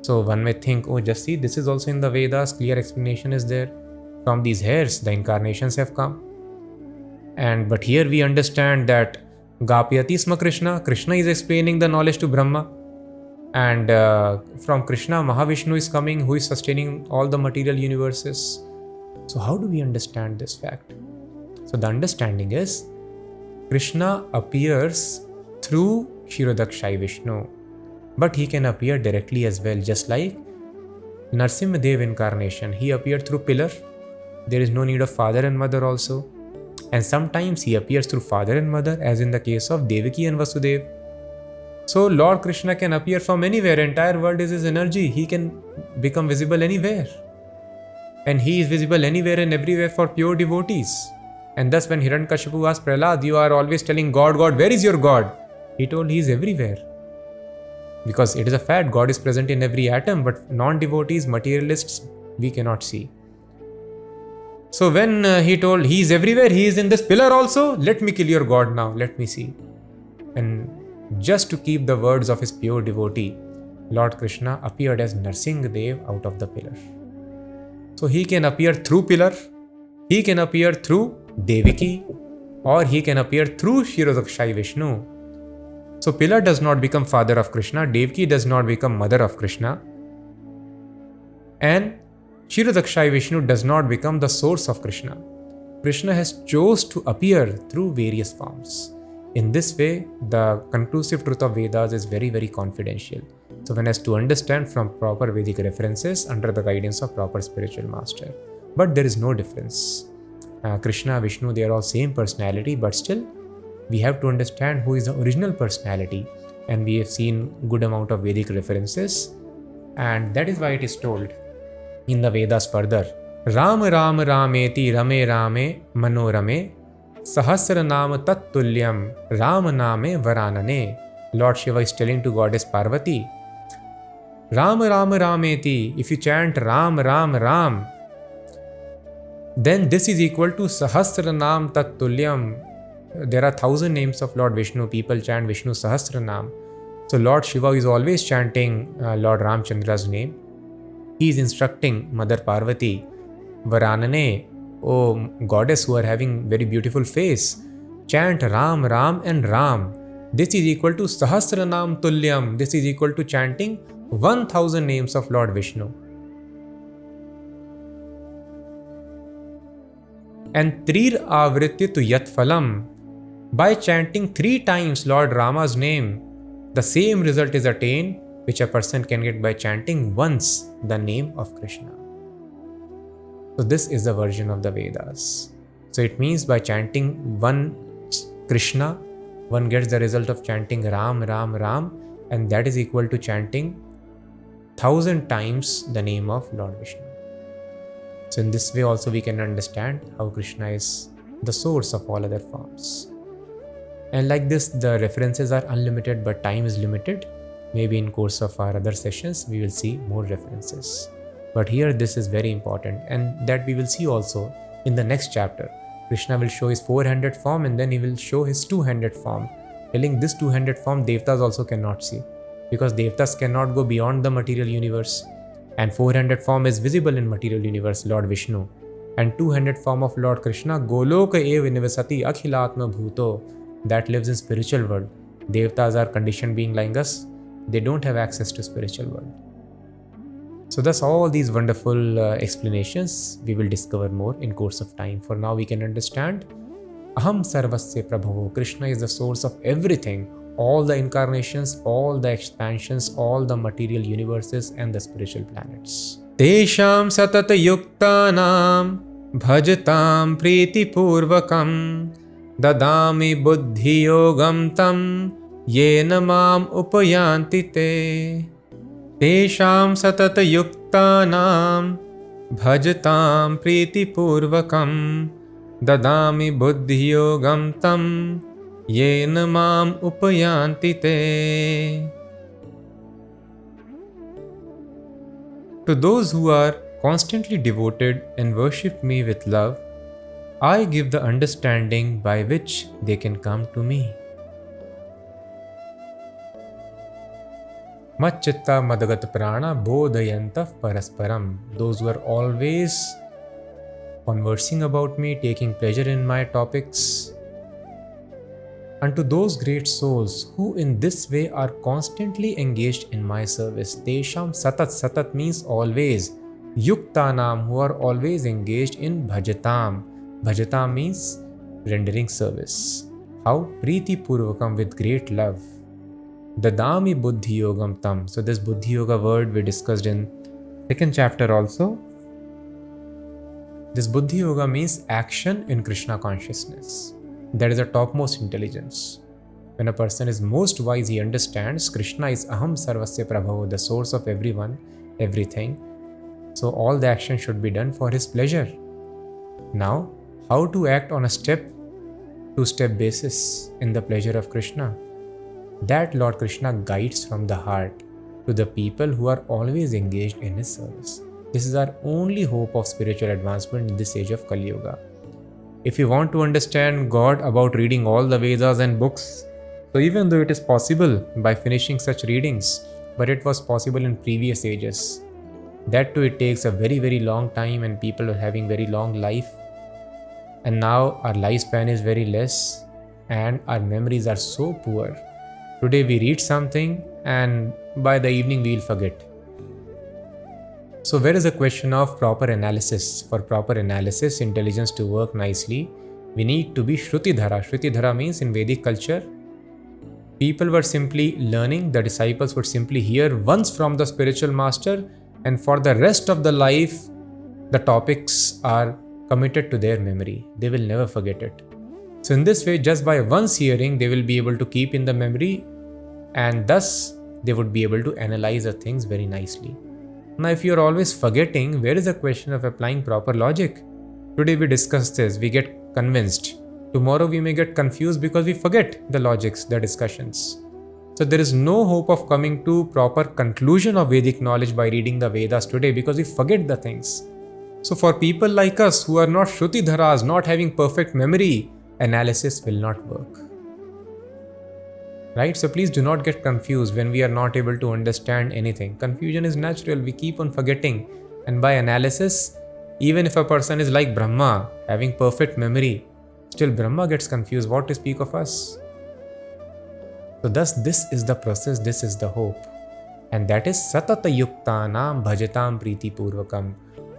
So one may think, oh, just see, this is also in the Vedas, clear explanation is there. From these hairs, the incarnations have come. But here we understand that Gapyati Sma Krishna, Krishna is explaining the knowledge to Brahma. And from Krishna, Mahavishnu is coming, who is sustaining all the material universes. So how do we understand this fact? So the understanding is Krishna appears through Kshirodakshai Vishnu, but he can appear directly as well, just like Narsimhadev incarnation. He appeared through pillar. There is no need of father and mother also. And sometimes he appears through father and mother, as in the case of Devaki and Vasudev. So Lord Krishna can appear from anywhere. Entire world is his energy. He can become visible anywhere. And he is visible anywhere and everywhere for pure devotees. And thus when Hiranyakashipu asked Prahlad, you are always telling God, God, where is your God? He told he is everywhere. Because it is a fact, God is present in every atom, but non-devotees, materialists, we cannot see. So when he told he is everywhere, he is in this pillar also, let me kill your God now, let me see. And just to keep the words of his pure devotee, Lord Krishna appeared as Narsimhadev out of the pillar. So he can appear through pillar, he can appear through Devaki, or he can appear through Kshirodakshai Vishnu. So pillar does not become father of Krishna, Devaki does not become mother of Krishna, and Kshirodakshai Vishnu does not become the source of Krishna. Krishna has chose to appear through various forms. In this way, the conclusive truth of Vedas is very, very confidential. So one has to understand from proper Vedic references under the guidance of proper spiritual master. But there is no difference. Krishna, Vishnu, they are all same personality, but still we have to understand who is the original personality. And we have seen good amount of Vedic references. And that is why it is told in the Vedas further, Ram Ram Rameti Rame Rame Manorame Sahasra Nam Tat Tulyam Ram Name Varanane. Lord Shiva is telling to Goddess Parvati, Ram Ram Rameti, if you chant Ram Ram Ram, then this is equal to Sahasra Nam Tat Tulyam. There are 1,000 names of Lord Vishnu. People chant Vishnu Sahasra Nam. So Lord Shiva is always chanting Lord Ramchandra's name. He is instructing Mother Parvati, Varanane, oh goddess who are having very beautiful face, chant Ram, Ram and Ram. This is equal to Sahasranam Tulyam. This is equal to chanting 1,000 names of Lord Vishnu. And Trir Avrityitu Yat Phalam. By chanting 3 times Lord Rama's name, the same result is attained which a person can get by chanting once the name of Krishna. So this is the version of the Vedas. So it means by chanting one Krishna, one gets the result of chanting Ram, Ram, Ram, and that is equal to chanting 1,000 times the name of Lord Vishnu. So in this way also we can understand how Krishna is the source of all other forms. And like this, the references are unlimited, but time is limited. Maybe in course of our other sessions, we will see more references. But here this is very important, and that we will see also in the next chapter. Krishna will show his 400 form and then he will show his 200 form. Telling this 200 form Devtas also cannot see, because Devtas cannot go beyond the material universe. And 400 form is visible in material universe, Lord Vishnu. And 200 form of Lord Krishna, Goloka ev nivasati akhilatma bhuto, that lives in spiritual world. Devtas are conditioned being like us. They don't have access to spiritual world. So thus all these wonderful explanations we will discover more in course of time. For now we can understand Aham Sarvasya Prabhavo. Krishna is the source of everything. All the incarnations, all the expansions, all the material universes and the spiritual planets. Tesham satata yuktanam bhajatam priti purvakam dadami buddhi yogam tam yena mam upayanti te. Tesham satata yuktanam bhajatam priti purvakam dadami buddhi yogam tam yena mam upayanti te. To those who are constantly devoted and worship me with love, I give the understanding by which they can come to me. Matchitta madagat prana bodhayantav parasparam. Those who are always conversing about me, taking pleasure in my topics. And to those great souls who in this way are constantly engaged in my service. Tesham satat. Satat means always. Yuktanam, who are always engaged in bhajatam. Bhajatam means rendering service. How? Priti Purvakam, with great love. Dadami Buddhi Yogam Tam. So this Buddhi Yoga word we discussed in second chapter also. This Buddhi Yoga means action in Krishna consciousness. That is the topmost intelligence. When a person is most wise, he understands Krishna is Aham Sarvasya Prabhavo, the source of everyone, everything. So all the action should be done for his pleasure. Now, how to act on a two-step basis in the pleasure of Krishna? That Lord Krishna guides from the heart to the people who are always engaged in his service. This is our only hope of spiritual advancement in this age of Kali Yuga. If you want to understand God about reading all the Vedas and books, so even though it is possible by finishing such readings, but it was possible in previous ages. That too, it takes a very, very long time and people are having very long life. And now our lifespan is very less and our memories are so poor. Today we read something and by the evening we will forget. So where is the question of proper analysis? For proper analysis, intelligence to work nicely, we need to be Shrutidhara. Shrutidhara means in Vedic culture, people were simply learning, the disciples would simply hear once from the spiritual master, and for the rest of the life, the topics are committed to their memory. They will never forget it. So in this way, just by once hearing, they will be able to keep in the memory, and thus they would be able to analyze the things very nicely. Now, if you are always forgetting, where is the question of applying proper logic? Today we discuss this, we get convinced. Tomorrow we may get confused because we forget the logics, the discussions. So there is no hope of coming to proper conclusion of Vedic knowledge by reading the Vedas today because we forget the things. So for people like us who are not Shrutidharas, not having perfect memory, analysis will not work. Right? So please do not get confused when we are not able to understand anything. Confusion is natural, we keep on forgetting. And by analysis, even if a person is like Brahma, having perfect memory, still Brahma gets confused, what to speak of us? So thus this is the process, this is the hope. And that is Satata Yuktanam Bhajatam Priti Purvakam.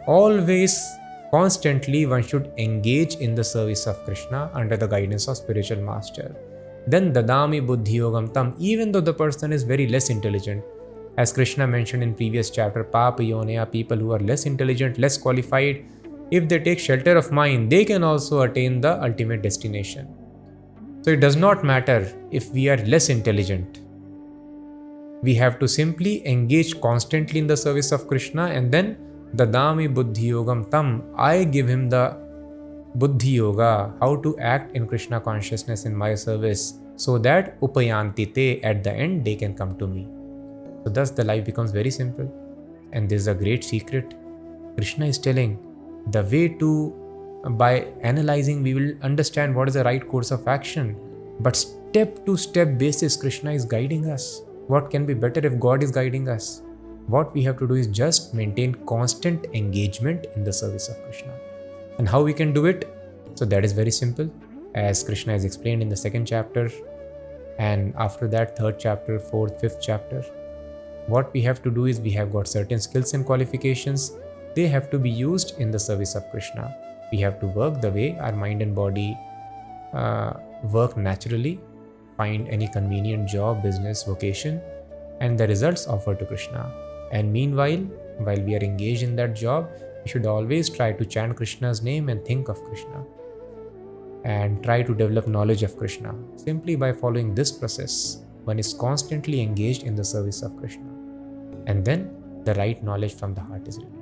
Always, constantly one should engage in the service of Krishna under the guidance of spiritual master. Then Dadami Buddhi Yogam Tam, even though the person is very less intelligent. As Krishna mentioned in previous chapter, Papa Yoneya, people who are less intelligent, less qualified, if they take shelter of mind, they can also attain the ultimate destination. So it does not matter if we are less intelligent. We have to simply engage constantly in the service of Krishna, and then Dadami Buddhi Yogam Tam, I give him the Buddhi Yoga, how to act in Krishna consciousness in my service, so that Upayantite, at the end they can come to me. So thus the life becomes very simple. And this is a great secret. Krishna is telling the way to, by analyzing, we will understand what is the right course of action. But step to step basis, Krishna is guiding us. What can be better if God is guiding us? What we have to do is just maintain constant engagement in the service of Krishna. And how we can do it? So that is very simple, as Krishna has explained in the second chapter, and after that third chapter, fourth, fifth chapter. What we have to do is we have got certain skills and qualifications. They have to be used in the service of Krishna. We have to work the way our mind and body work naturally, find any convenient job, business, vocation, and the results offered to Krishna. And meanwhile, while we are engaged in that job, we should always try to chant Krishna's name and think of Krishna. And try to develop knowledge of Krishna. Simply by following this process, one is constantly engaged in the service of Krishna. And then the right knowledge from the heart is revealed.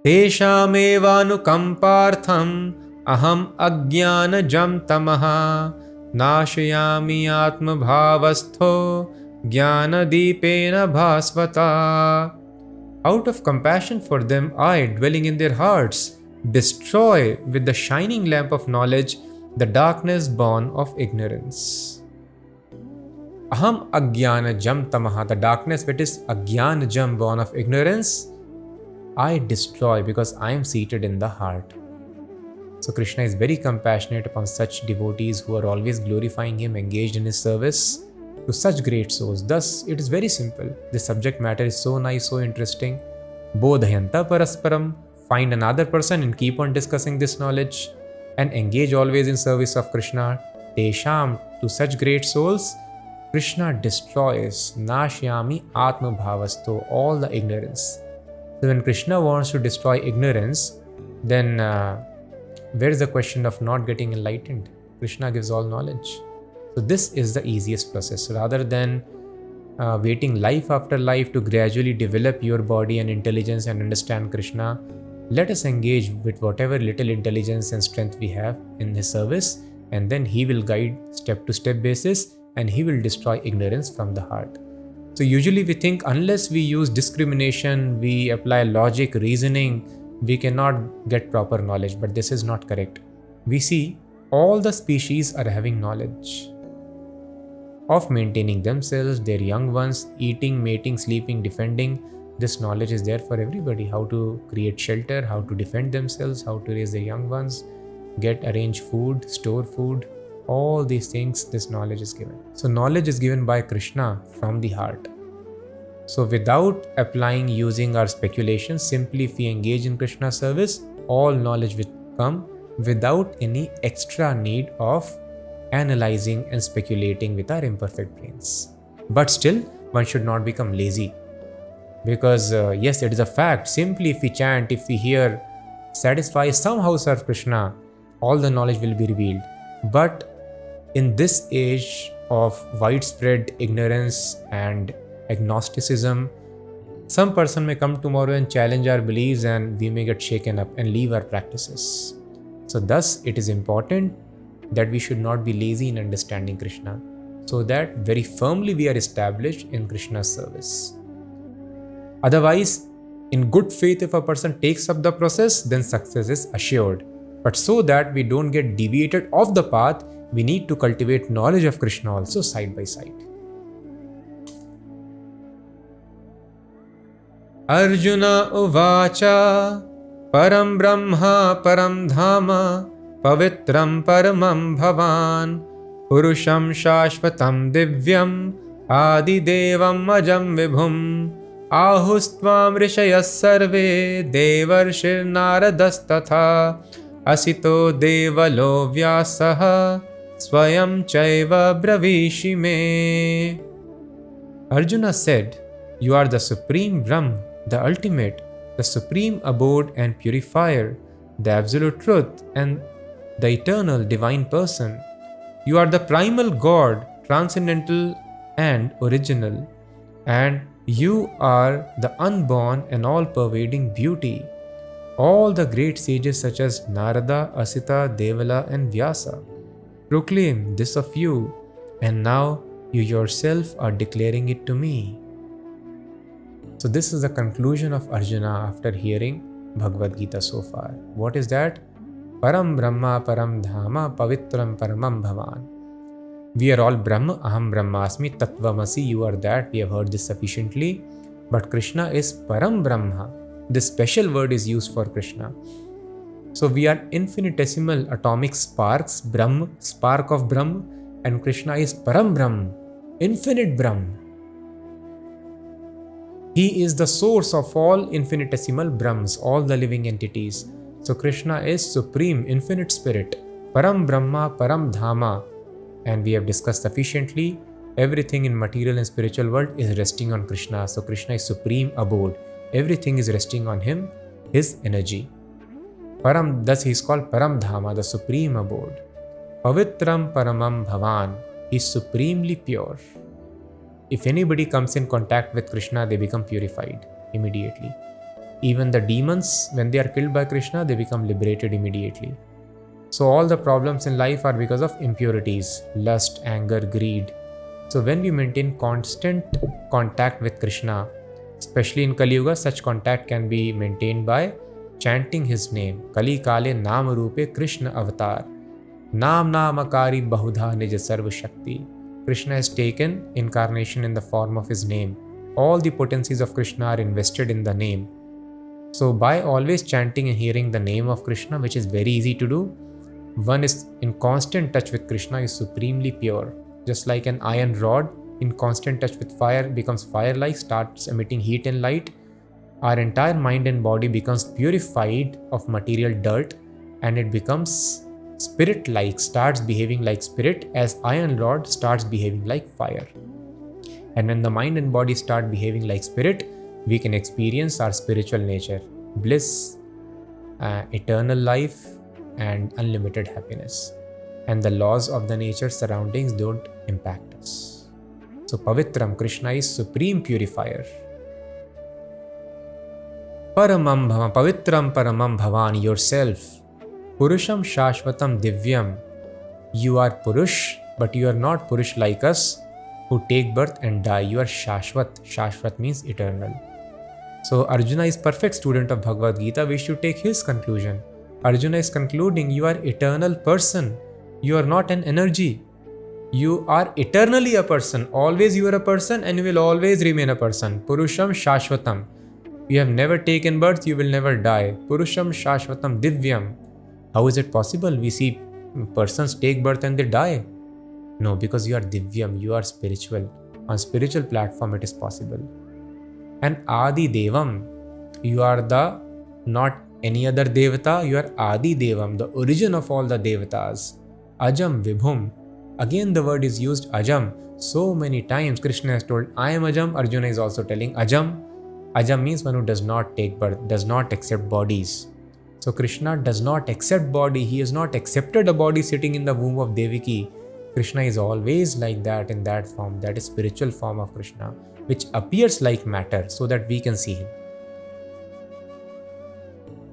Teshamevanukampartham aham ajnanajam tamaha nashayami atma bhavastho jnanadipena bhasvata. Out of compassion for them, I, dwelling in their hearts, destroy with the shining lamp of knowledge the darkness born of ignorance. Aham ajnanajam tamaha, the darkness which is ajnanajam, born of ignorance, I destroy because I am seated in the heart. So Krishna is very compassionate upon such devotees who are always glorifying him, engaged in his service to such great souls. Thus, it is very simple. The subject matter is so nice, so interesting. Bodhayanta parasparam, find another person and keep on discussing this knowledge and engage always in service of Krishna. Tesham, to such great souls, Krishna destroys Nashyami Atma Bhavasto, all the ignorance. So when Krishna wants to destroy ignorance, then where is the question of not getting enlightened? Krishna gives all knowledge. So this is the easiest process. Rather than waiting life after life to gradually develop your body and intelligence and understand Krishna, let us engage with whatever little intelligence and strength we have in His service, and then He will guide step to step basis, and He will destroy ignorance from the heart. So usually we think unless we use discrimination, we apply logic, reasoning, we cannot get proper knowledge, but this is not correct. We see all the species are having knowledge of maintaining themselves, their young ones, eating, mating, sleeping, defending. This knowledge is there for everybody. How to create shelter, how to defend themselves, how to raise their young ones, arrange food, store food, all these things, this knowledge is given. So knowledge is given by Krishna from the heart. So without applying, using our speculation, simply if we engage in Krishna service, all knowledge will come without any extra need of analyzing and speculating with our imperfect brains. But still, one should not become lazy. Because yes, it is a fact, simply if we chant, if we hear, satisfy, somehow serve Krishna, all the knowledge will be revealed. But in this age of widespread ignorance and agnosticism, some person may come tomorrow and challenge our beliefs, and we may get shaken up and leave our practices. So thus it is important that we should not be lazy in understanding Krishna, so that very firmly we are established in Krishna's service. Otherwise, in good faith, if a person takes up the process, then success is assured. But so that we don't get deviated off the path, we need to cultivate knowledge of Krishna also side by side. Arjuna uvacha param brahma param dhama pavitram paramam bhavan purusham shashvatam divyam adi devam ajam vibhum ahustvam rishayas sarve devarshir naradastatha asito devalo vyasaha swayam chaiva bravishi me. Arjuna said, "You are the supreme Brahm, the ultimate, the supreme abode and purifier, the absolute truth and the eternal divine person. You are the primal God, transcendental and original, and you are the unborn and all-pervading beauty. All the great sages such as Narada, Asita, Devala and Vyasa proclaim this of you, and now you yourself are declaring it to me." So this is the conclusion of Arjuna after hearing Bhagavad Gita so far. What is that? Param Brahma Param Dhama Pavitram Paramam Bhavan. We are all Brahma, Aham Brahmasmi, Tattvamasi, you are that. We have heard this sufficiently. But Krishna is Param Brahma. This special word is used for Krishna. So we are infinitesimal atomic sparks, Brahm, spark of Brahm, and Krishna is Param Brahm, infinite Brahm. He is the source of all infinitesimal Brahms, all the living entities. So Krishna is Supreme, Infinite Spirit, Param Brahma, Param Dhama. And we have discussed sufficiently, everything in material and spiritual world is resting on Krishna. So Krishna is Supreme Abode. Everything is resting on Him, His energy. Param, thus He is called Param Dhama, the Supreme Abode. Pavitram Paramam Bhavan, He is supremely pure. If anybody comes in contact with Krishna, they become purified immediately. Even the demons, when they are killed by Krishna, they become liberated immediately. So all the problems in life are because of impurities, lust, anger, greed. So when we maintain constant contact with Krishna, especially in Kali Yuga, such contact can be maintained by chanting His name. Kali Kale Naam Rupe Krishna Avatar. Naam Namakari Bahudha Nija Sarva Shakti. Krishna has taken incarnation in the form of His name. All the potencies of Krishna are invested in the name. So by always chanting and hearing the name of Krishna, which is very easy to do, one is in constant touch with Krishna, is supremely pure. Just like an iron rod in constant touch with fire becomes fire-like, starts emitting heat and light. our entire mind and body becomes purified of material dirt, and it becomes spirit-like, starts behaving like spirit, as iron rod starts behaving like fire. And when the mind and body start behaving like spirit, we can experience our spiritual nature, bliss, eternal life, and unlimited happiness. And the laws of the nature surroundings don't impact us. So Pavitram, Krishna is supreme purifier. Paramam Bhavan, Pavitram Paramam Bhavan, yourself. Purusham Shashvatam Divyam. You are Purush, but you are not Purush like us who take birth and die. You are Shashvat. Shashvat means eternal. So Arjuna is perfect student of Bhagavad Gita. We should take his conclusion. Arjuna is concluding, you are eternal person. You are not an energy. You are eternally a person. Always you are a person and you will always remain a person. Purusham Shashvatam. You have never taken birth, you will never die. Purusham Shashvatam Divyam. How is it possible? We see persons take birth and they die. No, because you are Divyam, you are spiritual. On spiritual platform it is possible. And Adi Devam, you are the not any other Devata, you are Adi Devam, the origin of all the Devatas. Ajam Vibhum. Again the word is used Ajam. So many times Krishna has told, I am Ajam. Arjuna is also telling Ajam. Ajam means one who does not take birth, does not accept bodies. So Krishna does not accept body. He has not accepted a body sitting in the womb of Devaki. Krishna is always like that in that form. That is spiritual form of Krishna, which appears like matter so that we can see him.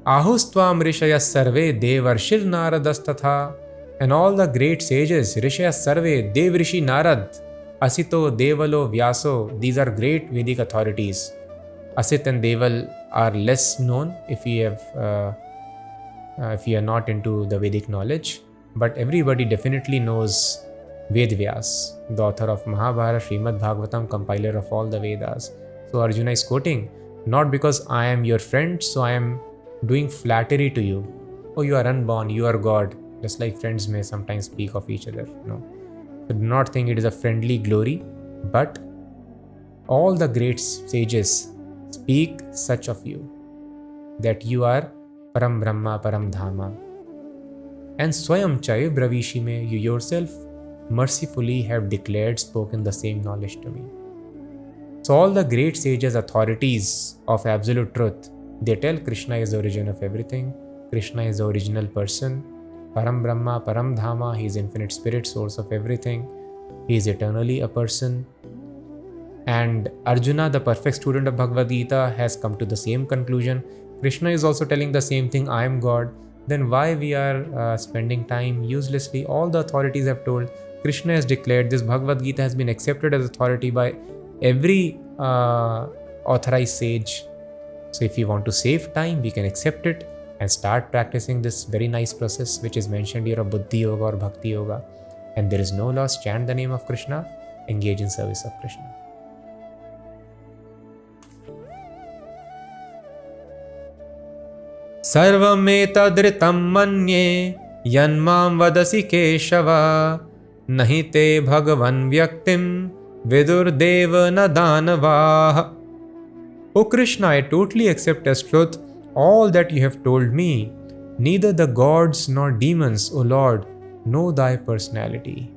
Ahustvam Rishaya Sarve Devarshir Naradastatha. And all the great sages, Rishaya Sarve, Dev Rishi Narad, Asito, Devalo, Vyaso, these are great Vedic authorities. Asit and Deval are less known if you are not into the Vedic knowledge, but everybody definitely knows Ved Vyas, the author of Mahabharat, Srimad Bhagavatam, compiler of all the Vedas. So Arjuna is quoting, not because I am your friend, so I am doing flattery to you. Oh, you are unborn, you are God. Just like friends may sometimes speak of each other. No. So do not think it is a friendly glory, but all the great sages speak such of you, that you are Param Brahma, Param Dhama. And Swayam Chay Bravishi me, you yourself mercifully have declared, spoken the same knowledge to me. So all the great sages, authorities of absolute truth, they tell Krishna is the origin of everything. Krishna is the original person. Param Brahma, Param Dhama, he is infinite spirit, source of everything. He is eternally a person. And Arjuna, the perfect student of Bhagavad Gita, has come to the same conclusion. Krishna is also telling the same thing, I am God. Then why we are spending time uselessly? All the authorities have told. Krishna has declared this Bhagavad Gita has been accepted as authority by every authorized sage. So if you want to save time, we can accept it and start practicing this very nice process which is mentioned here of Buddhi Yoga or Bhakti Yoga. And there is no loss. Chant the name of Krishna, engage in service of Krishna. Sarvametadritam manye yanmam vadasi keshava nahi te bhagavan vyaktim vidur deva nadanavah. O Krishna, I totally accept as truth all that you have told me. Neither the gods nor demons, O Lord, know thy personality.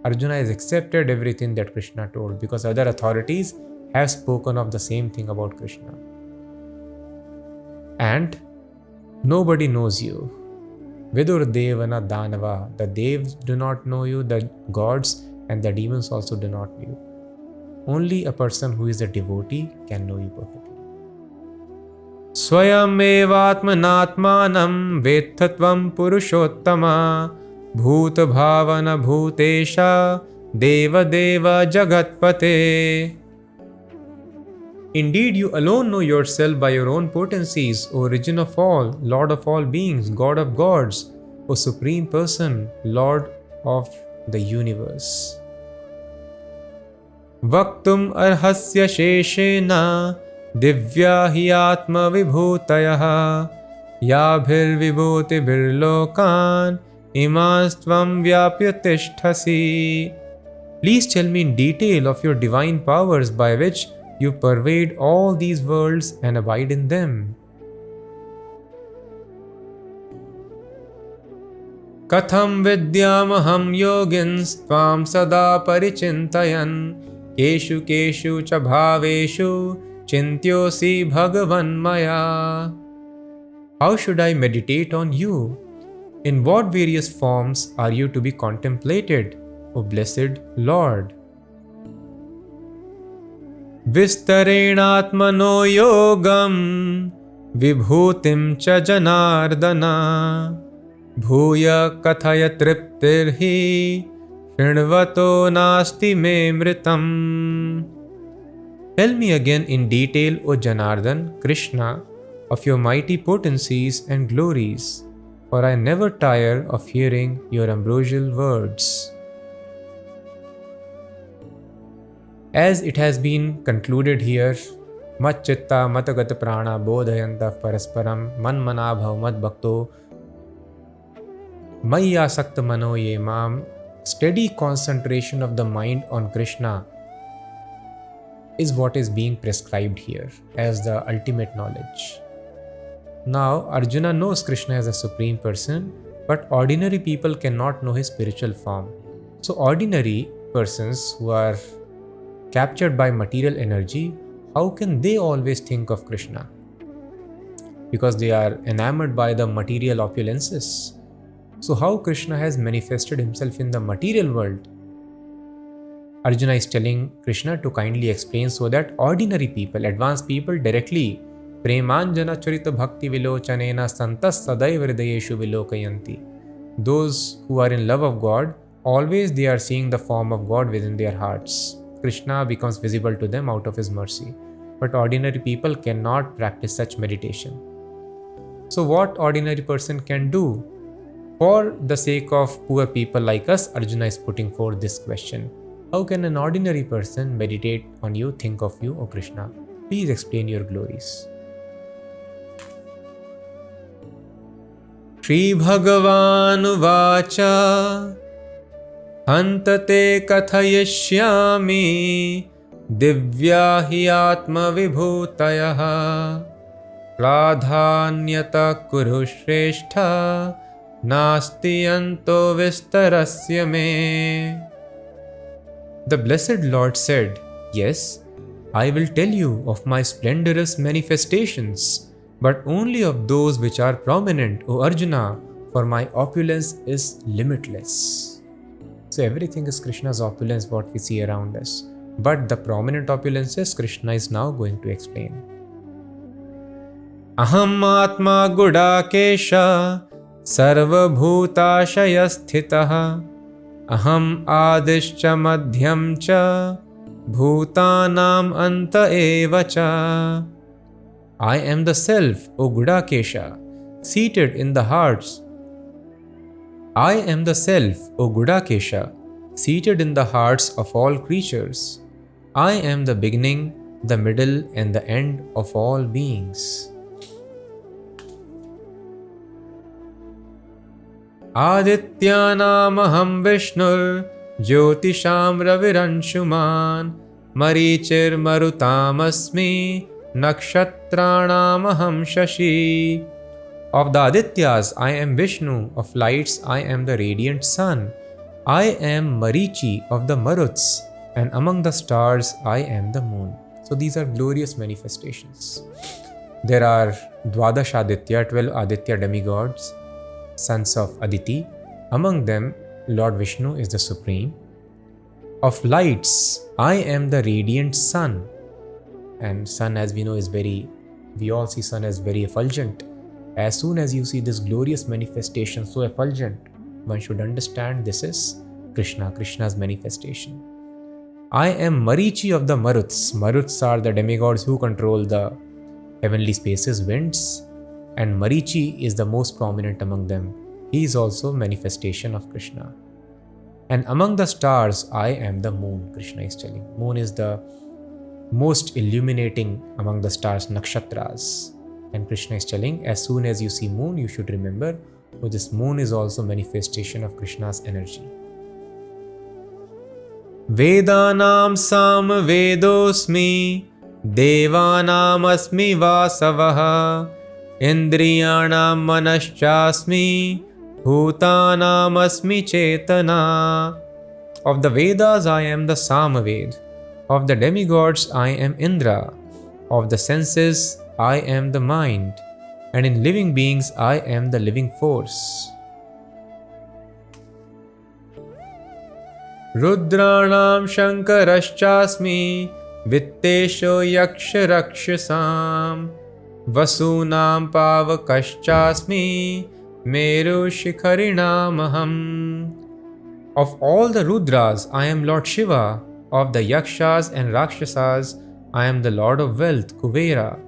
Arjuna has accepted everything that Krishna told because other authorities have spoken of the same thing about Krishna. And nobody knows you. Vidur Devana Danava. The Devs do not know you, the gods and the demons also do not know you. Only a person who is a devotee can know you perfectly. Swayam evatmanatmanam vettatvam purushottama bhuta bhavana bhutesha deva deva jagatpate. Indeed, you alone know yourself by your own potencies, O origin of all, Lord of all beings, God of gods, O Supreme Person, Lord of the universe. Vaktum arhasya sheshena divya hi atma vibhutayaha yabhir vibhuti birlokan imastvam vyapya tishthasi. Please tell me in detail of your divine powers by which You pervade all these worlds and abide in them. Katham vidyamaham yogins tvam sada parichintayan keshu keshu cha bhaveshu chintyosi bhagavan maya. How should I meditate on you? In what various forms are you to be contemplated, O blessed Lord? Vistarenatmano yogam vibhutim cha janardana bhuya kathaya triptirhi shrunvato nasti me mritam. Tell me again in detail, O Janardan, Krishna, of your mighty potencies and glories, for I never tire of hearing your ambrosial words. As it has been concluded here, mat chitta matagat prana bodhayanta parasparam manmana bhav bhakto maya sakta mano ye mam. Steady concentration of the mind on Krishna is what is being prescribed here as the ultimate knowledge. Now, Arjuna knows Krishna as a supreme person, but ordinary people cannot know his spiritual form. So, ordinary persons who are captured by material energy, how can they always think of Krishna? Because they are enamored by the material opulences. So, how Krishna has manifested himself in the material world? Arjuna is telling Krishna to kindly explain so that ordinary people, advanced people directly Premanjana charita bhakti vilochanena santas sadaiva hridayeshu vilokayanti. Those who are in love of God, always they are seeing the form of God within their hearts. Krishna becomes visible to them out of his mercy. But ordinary people cannot practice such meditation. So what ordinary person can do? For the sake of poor people like us, Arjuna is putting forth this question. How can an ordinary person meditate on you, think of you, O Krishna? Please explain your glories. Shri Bhagavan Vacha Hantate Kathayishyami Divya hi Atma Vibhutayaha Pradhanyata Kuru Shrestha Nasti Anto Vistarasya Me. The blessed Lord said, Yes, I will tell you of my splendorous manifestations, but only of those which are prominent, O Arjuna, for my opulence is limitless. So everything is Krishna's opulence, what we see around us. But the prominent opulences, Krishna is now going to explain. Aham Atma Gudakesha Sarva Bhutashaya Sthitaha Aham Adishcha Madhyam Cha Bhutanam Anta Eva Cha. I am the Self, O Gudakesha, seated in the hearts. I am the Self, O Gudakesha, seated in the hearts of all creatures. I am the beginning, the middle, and the end of all beings. Adityanamaham Vishnur Jyotisham Raviransuman Marichir Marutamasmi Nakshatranamaham Shashi. Of the Adityas, I am Vishnu. Of lights, I am the radiant sun. I am Marichi of the Maruts. And among the stars, I am the moon. So these are glorious manifestations. There are Dwadash Aditya, 12 Aditya demigods, sons of Aditi. Among them, Lord Vishnu is the supreme. Of lights, I am the radiant sun. And sun, as we know, is we all see sun as very effulgent. As soon as you see this glorious manifestation so effulgent, one should understand this is Krishna, Krishna's manifestation. I am Marichi of the Maruts. Maruts are the demigods who control the heavenly spaces, winds, and Marichi is the most prominent among them. He is also manifestation of Krishna. And among the stars, I am the moon, Krishna is telling. Moon is the most illuminating among the stars, nakshatras. And Krishna is telling, as soon as you see moon, you should remember, oh, this moon is also manifestation of Krishna's energy. Vedanam sam vedosmi Devanam vasavaha indriyanam manaschasmi bhutanam chetana. Of the Vedas I am the Samaved. Of the demigods I am Indra. Of the senses I am the mind. And in living beings I am the living force. Rudranam Shankaraschasmi Vittesho Yaksha Rakshasam Vasunam Pavakaschasmi Meru Shikharinamaham. Of all the Rudras I am Lord Shiva. Of the Yakshas and Rakshasas I am the Lord of Wealth, Kuvera.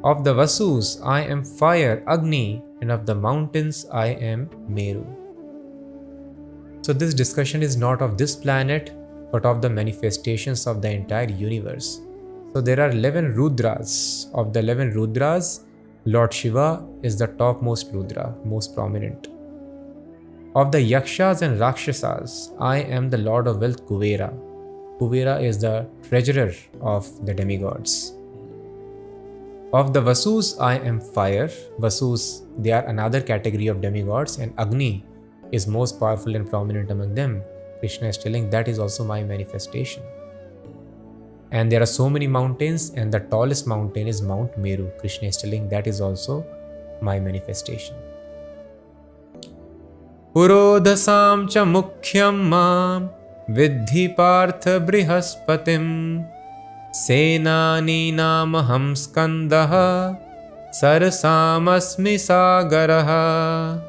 Of the Vasus I am fire, Agni. And of the mountains I am Meru. So this discussion is not of this planet, but of the manifestations of the entire universe. So there are 11 Rudras. Of the 11 Rudras, Lord Shiva is the topmost Rudra, most prominent. Of the Yakshas and Rakshasas, I am the Lord of Wealth, Kuvera. Kuvera is the treasurer of the demigods. Of the Vasus, I am fire. Vasus, they are another category of demigods, and Agni is most powerful and prominent among them. Krishna is telling that is also my manifestation. And there are so many mountains, and the tallest mountain is Mount Meru. Krishna is telling that is also my manifestation. Purodhasam cha mukhyam mam vidhi partha brihaspatim senani namaham skandaha sarasamasmi sagaraha.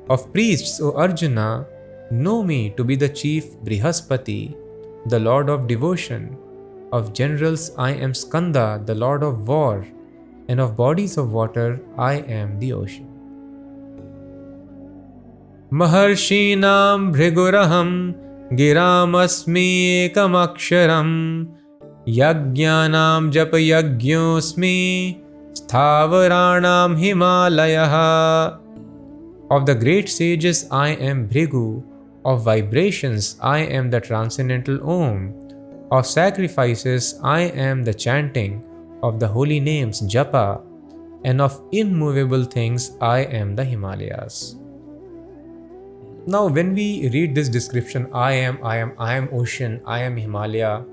Of priests, O Arjuna, know me to be the chief Brihaspati, the lord of devotion. Of generals, I am Skanda, the lord of war, and of bodies of water, I am the ocean. Maharshinam Bhriguraham Giramasmi Ekamaksharam Yajnanam Japayagyosmi Sthavaranam Himalayaha. Of the great sages I am Bhrigu. Of vibrations I am the transcendental Om. Of sacrifices I am the chanting of the holy names Japa. And of immovable things I am the Himalayas. Now when we read this description, I am ocean, I am Himalaya,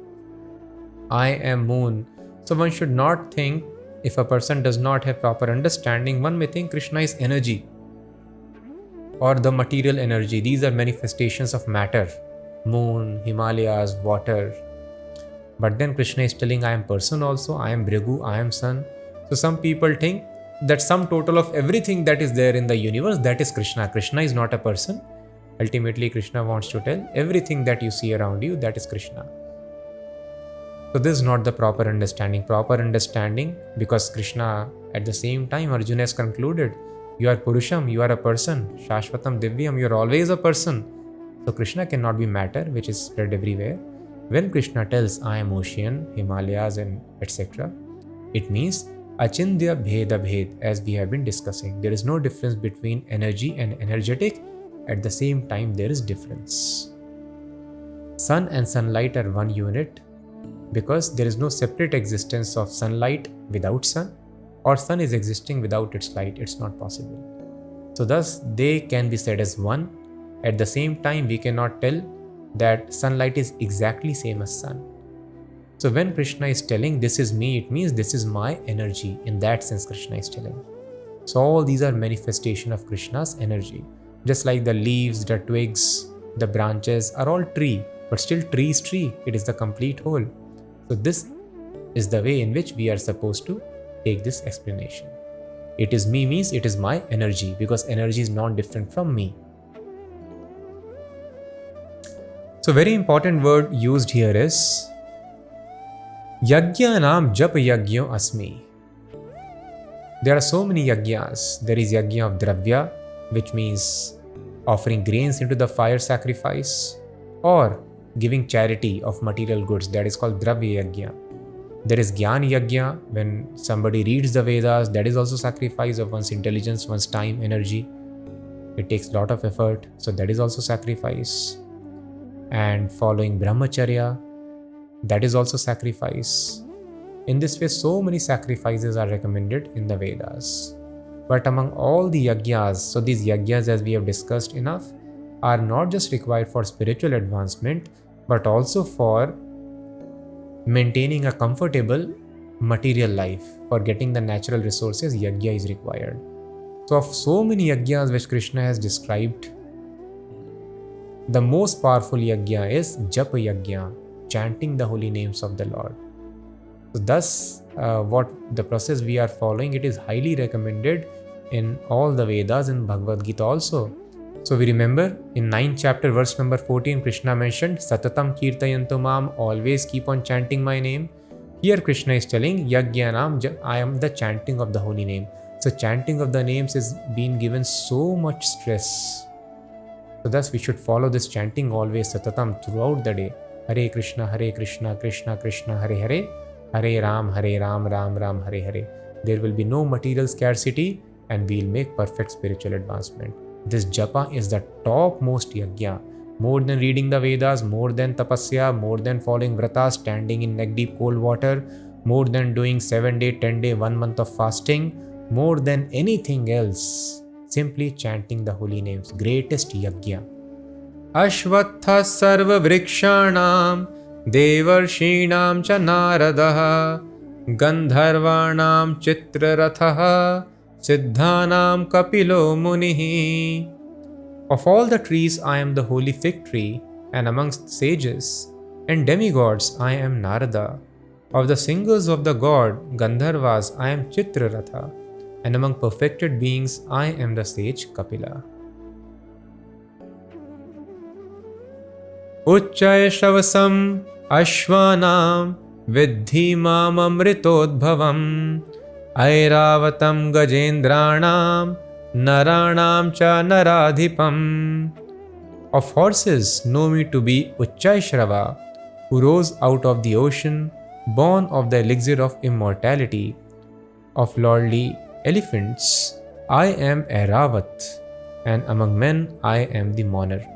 I am moon. So one should not think, if a person does not have proper understanding, one may think Krishna is energy or the material energy. These are manifestations of matter, moon, Himalayas, water. But then Krishna is telling I am person also, I am Bhrigu, I am sun. So some people think that sum total of everything that is there in the universe, that is Krishna. Krishna is not a person. Ultimately, Krishna wants to tell everything that you see around you, that is Krishna. So this is not the proper understanding. Proper understanding, because Krishna, at the same time, Arjuna has concluded, you are Purusham, you are a person. Shashvatam Divyam, you are always a person. So Krishna cannot be matter, which is spread everywhere. When Krishna tells, I am ocean, Himalayas, and etc., it means Achindya Bheda Bhed, as we have been discussing. There is no difference between energy and energetic. At the same time, there is difference. Sun and sunlight are one unit, because there is no separate existence of sunlight without sun, or sun is existing without its light. It's not possible. So thus they can be said as one. At the same time, we cannot tell that sunlight is exactly same as sun. So when Krishna is telling this is me, it means this is my energy. In that sense, Krishna is telling. So all these are manifestation of Krishna's energy. Just like the leaves, the twigs, the branches are all tree, but still tree is tree. It is the complete whole. So this is the way in which we are supposed to take this explanation. It is me means it is my energy, because energy is not different from me. So very important word used here is Yajnanam Jap Yajño Asmi. There are so many yajñas. There is yajña of dravya, which means offering grains into the fire sacrifice, or giving charity of material goods. That is called dravya yajña. There is Gyan Yajna, when somebody reads the Vedas. That is also sacrifice of one's intelligence, one's time, energy. It takes a lot of effort, so that is also sacrifice. And following Brahmacharya, that is also sacrifice. In this way, so many sacrifices are recommended in the Vedas. But among all the yajnas, so these yajnas, as we have discussed enough, are not just required for spiritual advancement, but also for maintaining a comfortable material life. For getting the natural resources, yajna is required. So of so many yajnas which Krishna has described, the most powerful yajna is Japa Yajna, chanting the holy names of the Lord. So thus, what the process we are following, it is highly recommended in all the Vedas and Bhagavad Gita also. So we remember in 9th chapter, verse number 14, Krishna mentioned, Satatam Kirtayanto Mam, always keep on chanting my name. Here Krishna is telling, Yajnanam, I am the chanting of the holy name. So chanting of the names is being given so much stress. So thus we should follow this chanting always, Satatam, throughout the day. Hare Krishna, Krishna Krishna, Hare Hare, Hare Ram, Ram Ram, Hare Hare. There will be no material scarcity and we will make perfect spiritual advancement. This japa is the topmost yajna. More than reading the Vedas, more than tapasya, more than following vratas, standing in neck-deep cold water, more than doing 7-day, 10-day, 1 month of fasting, more than anything else, simply chanting the holy names, greatest yajna. Ashvatha sarva vrikshanam devarshinam cha naradaha gandharvanam chitrarathaha siddhanam kapilo munihi. Of all the trees I am the holy fig tree, and amongst sages and demigods I am Narada. Of the singers of the god Gandharvas I am Chitraratha, and among perfected beings I am the sage Kapila. Uchchaya Shavasam Ashvanam Vidhi Mam Amritodbhavam Airavatam Gajendranam Naranam cha naradhipam. Of horses know me to be Uchchaishrava, who rose out of the ocean, born of the elixir of immortality. Of lordly elephants, I am Airavat, and among men I am the monarch.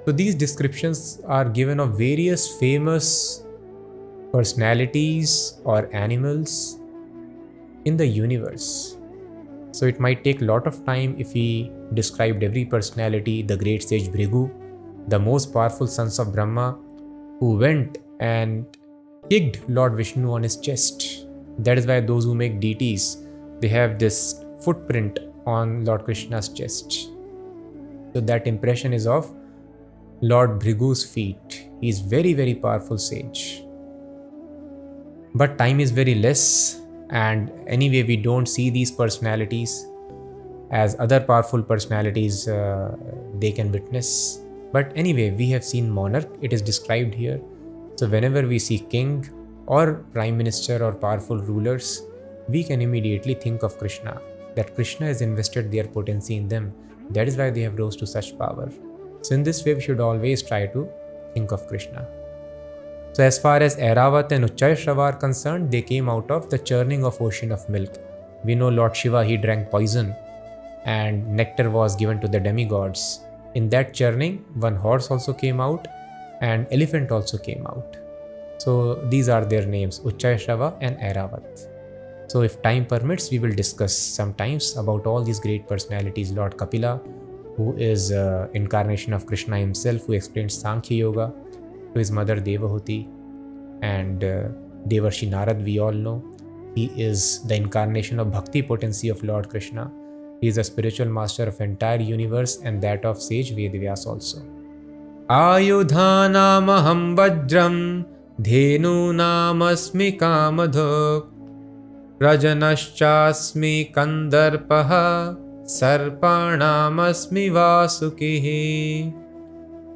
So these descriptions are given of various famous personalities or animals in the universe. So it might take a lot of time if we described every personality. The great sage Bhrigu, the most powerful sons of Brahma, who went and kicked Lord Vishnu on his chest. That is why those who make deities, they have this footprint on Lord Krishna's chest. So that impression is of Lord Bhrigu's feet. He is very, very powerful sage. But time is very less. And anyway, we don't see these personalities as other powerful personalities they can witness. But anyway, we have seen monarch, it is described here. So whenever we see king or prime minister or powerful rulers, we can immediately think of Krishna, that Krishna has invested their potency in them. That is why they have rose to such power. So in this way, we should always try to think of Krishna. So as far as Airavat and Uchchaishrava are concerned, they came out of the churning of ocean of milk. We know Lord Shiva, he drank poison and nectar was given to the demigods. In that churning, one horse also came out and elephant also came out. So these are their names, Uchchaishrava and Airavat. So if time permits, we will discuss sometimes about all these great personalities. Lord Kapila, who is incarnation of Krishna himself, who explains Sankhya Yoga to his mother Devahuti, and Devarshi Narad, we all know. He is the incarnation of Bhakti potency of Lord Krishna. He is a spiritual master of entire universe and that of sage Vedvyas also. Ayudhanamaham vajram dhenunam kamadhok Rajanaschasmi kandarpaha sarpanam vasukihi.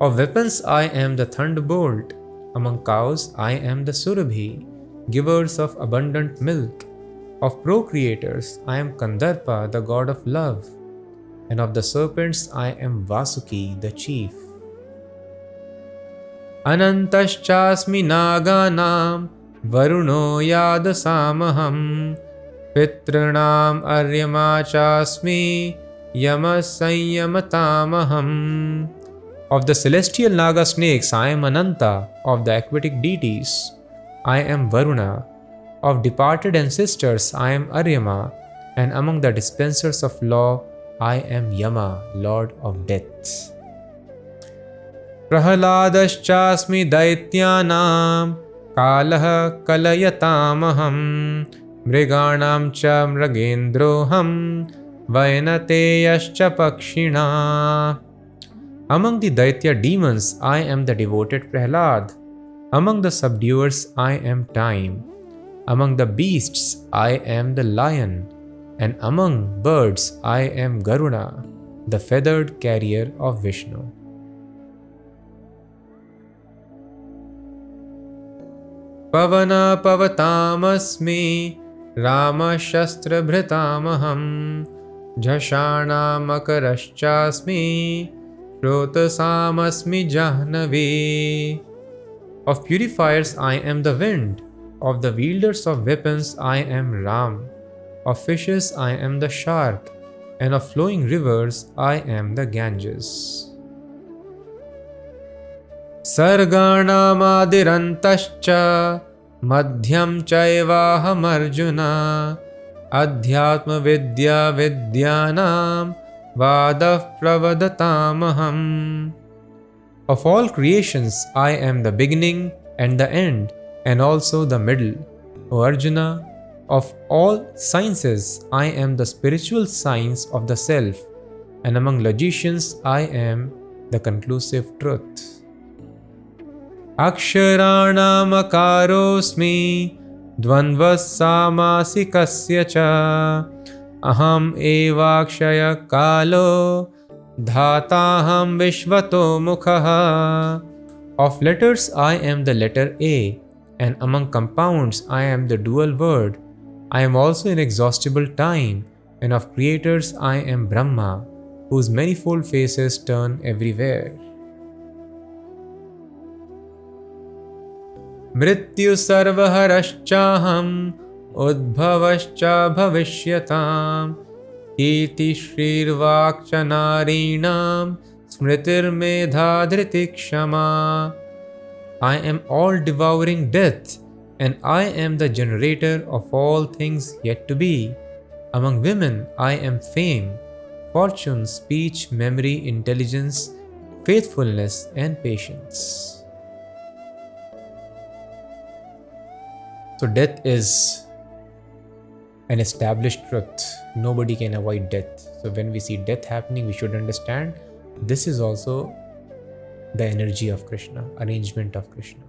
Of weapons I am the thunderbolt, among cows I am the surabhi, givers of abundant milk. Of procreators I am Kandarpa, the god of love, and of the serpents I am Vasuki, the chief. Anantaschasmi naganam varuno yadasamaham pitranam aryamachasmi yamasayamatamaham. Of the celestial Naga snakes, I am Ananta. Of the aquatic deities, I am Varuna. Of departed ancestors, I am Aryama. And among the dispensers of law, I am Yama, Lord of Death. Prahaladashchasmi daityanam kalah kalayatamaham mriganam cha mragendroham vainateyascha pakshina. Among the Daitya demons, I am the devoted Prahlad. Among the subduers, I am Time. Among the beasts, I am the lion. And among birds, I am Garuna, the feathered carrier of Vishnu. Pavana pavatamasmi Rama shastra bhritamaham Jhashana makaraschasmi Shrotasamasmi Jahnavi. Of purifiers I am the wind. Of the wielders of weapons I am Ram. Of fishes I am the shark. And of flowing rivers I am the Ganges. Sarganamaadirantascha madhyam chaivaham arjuna adhyatma vidya vidyanam vadav pravadatamaham. Of all creations I am the beginning and the end and also the middle. O Arjuna, of all sciences I am the spiritual science of the self, and among logicians I am the conclusive truth. Aksharanam akarosmi dvandvasamasika cha aham evakshaya kalo dhataham vishvato mukhaha. Of letters I am the letter A, and among compounds I am the dual word. I am also inexhaustible time, and of creators I am Brahma, whose manifold faces turn everywhere. Mrityu sarvaharashchaham udbhavascha bhavishyatam iti shrirvakcha narinam smritir medha dhritikshama. I am all-devouring death, and I am the generator of all things yet to be. Among women I am fame, fortune, speech, memory, intelligence, faithfulness, and patience. So death is an established truth. Nobody can avoid death. So when we see death happening, we should understand this is also the energy of Krishna, arrangement of Krishna.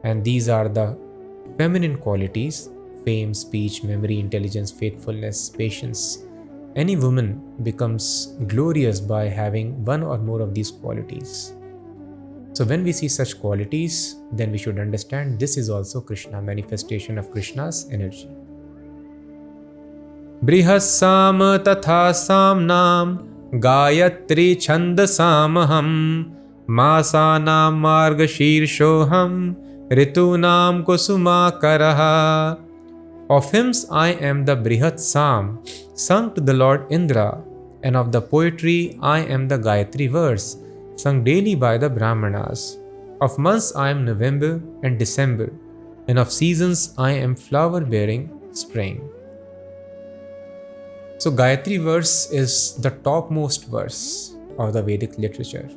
And these are the feminine qualities: fame, speech, memory, intelligence, faithfulness, patience. Any woman becomes glorious by having one or more of these qualities. So when we see such qualities, then we should understand this is also Krishna, manifestation of Krishna's energy. Brihasam tatha samnam Gayatri chandasamaham Masanam margashirshoham Ritunam kusumakaraha. Of hymns I am the Brihat Sam, sung to the Lord Indra, and of the poetry I am the Gayatri verse, sung daily by the Brahmanas. Of months I am November and December, and of seasons I am flower-bearing spring. So Gayatri verse is the topmost verse of the Vedic literature,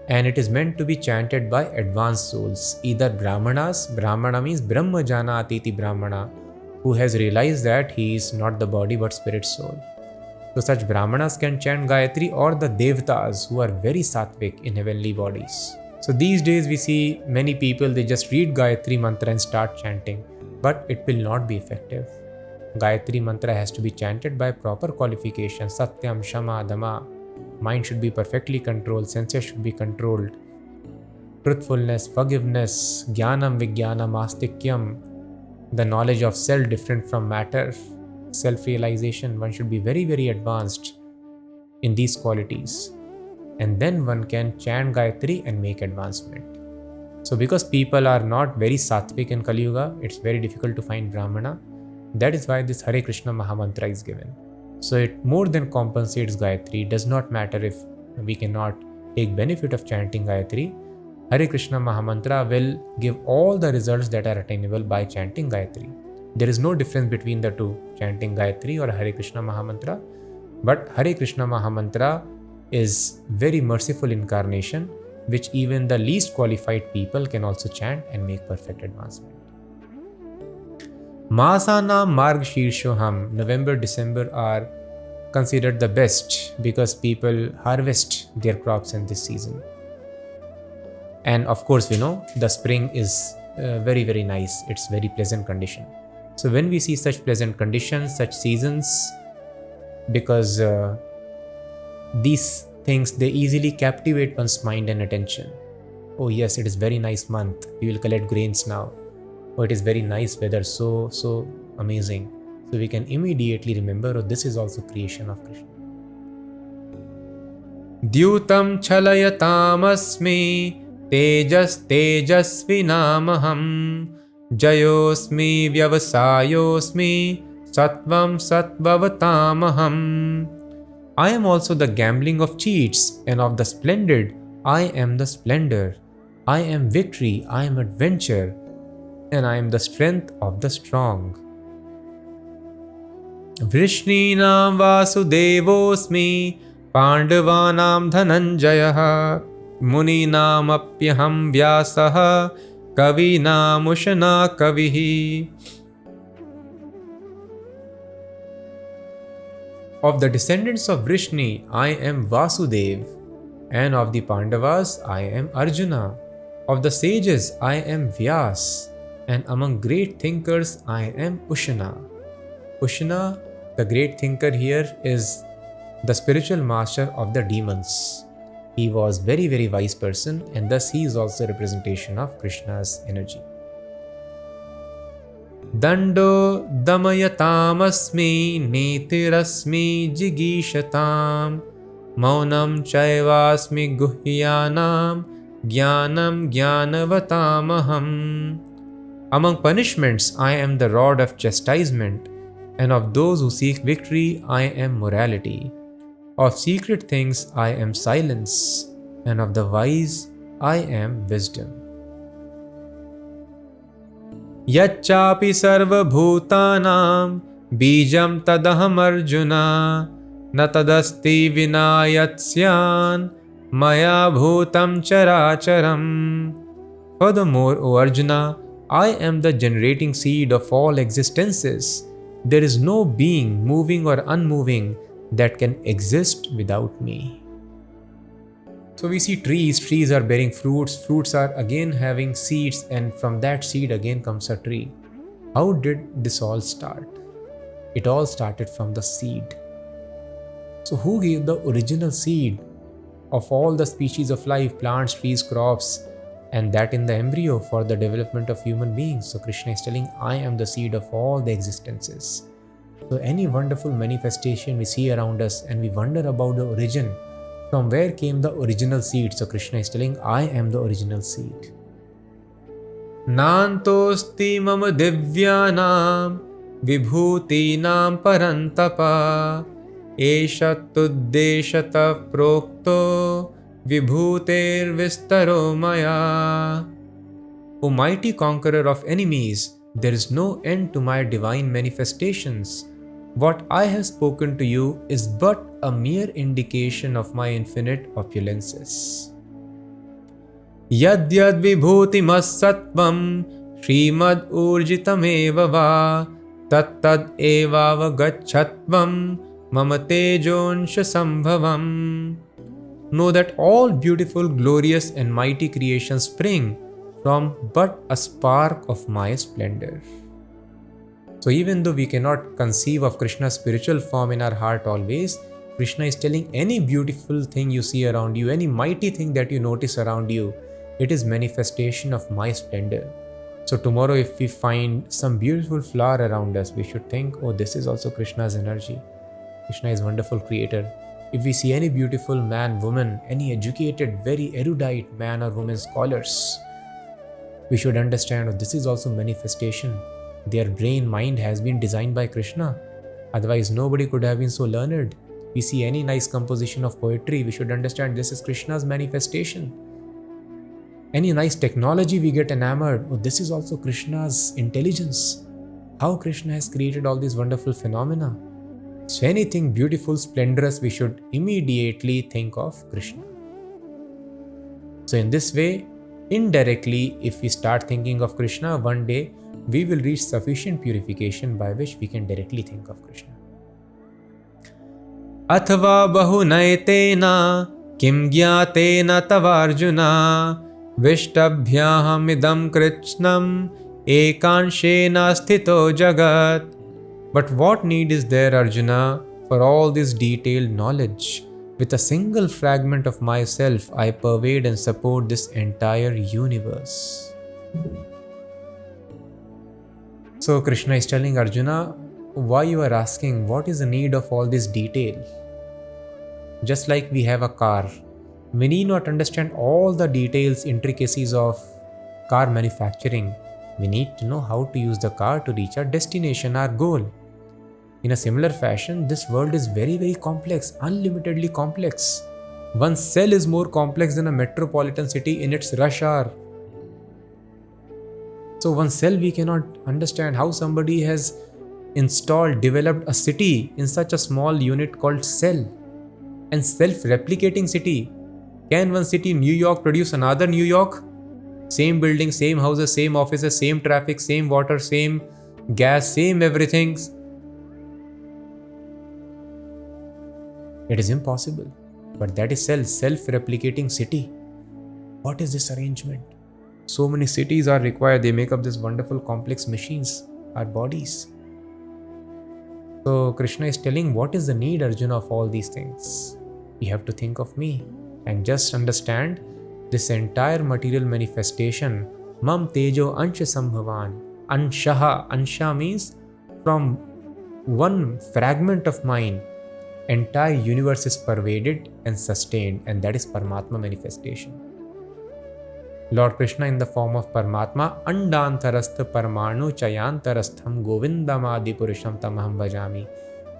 and it is meant to be chanted by advanced souls, either Brahmanas. Brahmana means Brahma Jana Atiti Brahmana, who has realized that he is not the body but spirit soul. So such Brahmanas can chant Gayatri, or the Devatas who are very sattvic in heavenly bodies. So these days we see many people, they just read Gayatri mantra and start chanting, but it will not be effective. Gayatri mantra has to be chanted by proper qualification. Satyam, Shama, Dama. Mind should be perfectly controlled, senses should be controlled. Truthfulness, forgiveness, Jnanam, Vijnanam, Astikyam, the knowledge of self different from matter, self-realization. One should be very, very advanced in these qualities. And then one can chant Gayatri and make advancement. So because people are not very sattvic in Kali Yuga, it's very difficult to find Brahmana. That is why this Hare Krishna Mahamantra is given. So it more than compensates Gayatri. It does not matter if we cannot take benefit of chanting Gayatri. Hare Krishna Mahamantra will give all the results that are attainable by chanting Gayatri. There is no difference between the two, chanting Gayatri or Hare Krishna Mahamantra. But Hare Krishna Mahamantra is very merciful incarnation, which even the least qualified people can also chant and make perfect advancement. Masana Marg Shirshoham, November, December are considered the best because people harvest their crops in this season. And of course, we know the spring is very, very nice. It's very pleasant condition. So when we see such pleasant conditions, such seasons, because these things, they easily captivate one's mind and attention. Oh yes, it is very nice month. We will collect grains now. Oh, it is very nice weather, so amazing. So we can immediately remember, oh, this is also creation of Krishna. Dyutam chalayatam tejas tejasvinamaham jayosmi vyavasayosmi sattvam sattvatamaham. I am also the gambling of cheats, and of the splendid I am the splendor. I am victory, I am adventure, and I am the strength of the strong. Vrishninam vasudevosmi Pandavanam dhananjayah Muninam apyaham vyasah Kavinam ushana kavihi. Of the descendants of Vrishni, I am Vasudev, and of the Pandavas, I am Arjuna. Of the sages, I am Vyas, and among great thinkers, I am Ushana. Ushana, the great thinker here, is the spiritual master of the demons. He was very, very wise person, and thus he is also a representation of Krishna's energy. Dando damayatam netirasmi jigishatam maunam chaivasmi guhyanam jnanam jnanavatamaham. Among punishments, I am the rod of chastisement, and of those who seek victory, I am morality. Of secret things, I am silence, and of the wise, I am wisdom. Yachapi sarva bhutanam bijam tadaham arjuna na tadasti vinayatsyan maya bhutam characharam. Furthermore, O Arjuna, I am the generating seed of all existences. There is no being, moving or unmoving, that can exist without me. So we see trees are bearing fruits are again having seeds, and from that seed again comes a tree. How did this all start? It all started from the seed. So who gave the original seed of all the species of life, plants, trees, crops, and that in the embryo for the development of human beings? So Krishna is telling, I am the seed of all the existences. So any wonderful manifestation we see around us and we wonder about the origin, from where came the original seed? So Krishna is telling, I am the original seed. Nantosti mama divyanam vibhutinam parantapa eshattuddeshata prokto vibhuter vistaro maya. O mighty conqueror of enemies, there is no end to my divine manifestations. What I have spoken to you is but a mere indication of my infinite opulences. Yad yad vibhutimas sattvam Srimad urjitameva va tat tad eva vagachatvam mama tejonsha sambhavam. Know that all beautiful, glorious and mighty creations spring from but a spark of my splendor. So even though we cannot conceive of Krishna's spiritual form in our heart always, Krishna is telling, any beautiful thing you see around you, any mighty thing that you notice around you, it is manifestation of my splendor. So tomorrow if we find some beautiful flower around us, we should think, oh, this is also Krishna's energy. Krishna is wonderful creator. If we see any beautiful man, woman, any educated, very erudite man or woman scholars, we should understand, oh, this is also manifestation. Their brain, mind has been designed by Krishna. Otherwise, nobody could have been so learned. We see any nice composition of poetry, we should understand this is Krishna's manifestation. Any nice technology we get enamored, oh, this is also Krishna's intelligence. How Krishna has created all these wonderful phenomena. So anything beautiful, splendorous, we should immediately think of Krishna. So in this way, indirectly, if we start thinking of Krishna, one day we will reach sufficient purification by which we can directly think of Krishna. Athva bahunaytena kim gyatena tavarjuna Vishtabhyahamidam Krishnam ekanshena sthito jagat. But what need is there, Arjuna, for all this detailed knowledge? With a single fragment of myself, I pervade and support this entire universe. So Krishna is telling Arjuna, why you are asking, what is the need of all this detail? Just like we have a car, we need not understand all the details, intricacies of car manufacturing. We need to know how to use the car to reach our destination, our goal. In a similar fashion, this world is very, very complex, unlimitedly complex. One cell is more complex than a metropolitan city in its rush hour. So one cell, we cannot understand how somebody has developed a city in such a small unit called cell. And self-replicating city. Can one city, New York, produce another New York? Same building, same houses, same offices, same traffic, same water, same gas, same everything. It is impossible. But that is self-replicating city. What is this arrangement? So many cities are required. They make up this wonderful complex machines, our bodies. So Krishna is telling, what is the need, Arjuna, of all these things? You have to think of me and just understand this entire material manifestation. Mam tejo ansha sambhavan. Ansha means from one fragment of mine, entire universe is pervaded and sustained, and that is Paramatma manifestation. Lord Krishna in the form of Paramatma, Andantarastha Paramanu Chayantarastham Govindamadi Purusham Tamaham Bhajami.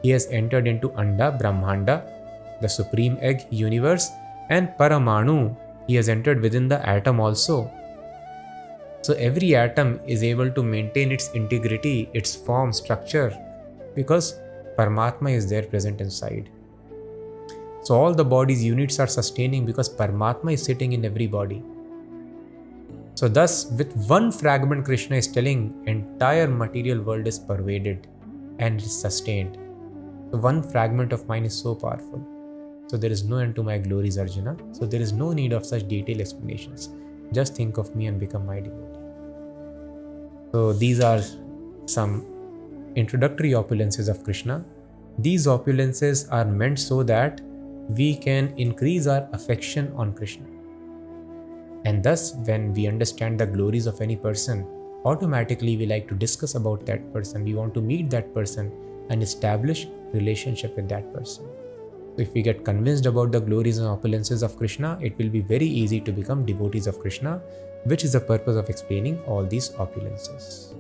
He has entered into Anda, Brahmanda, the supreme egg universe, and Paramanu, he has entered within the atom also. So every atom is able to maintain its integrity, its form, structure, because Paramatma is there present inside. So all the body's units are sustaining because Paramatma is sitting in every body. So thus, with one fragment, Krishna is telling, entire material world is pervaded and is sustained. So one fragment of mine is so powerful. So there is no end to my glories, Arjuna. So there is no need of such detailed explanations. Just think of me and become my devotee. So these are some introductory opulences of Krishna. These opulences are meant so that we can increase our affection on Krishna. And thus, when we understand the glories of any person, automatically we like to discuss about that person. We want to meet that person and establish relationship with that person. So if we get convinced about the glories and opulences of Krishna, it will be very easy to become devotees of Krishna, which is the purpose of explaining all these opulences.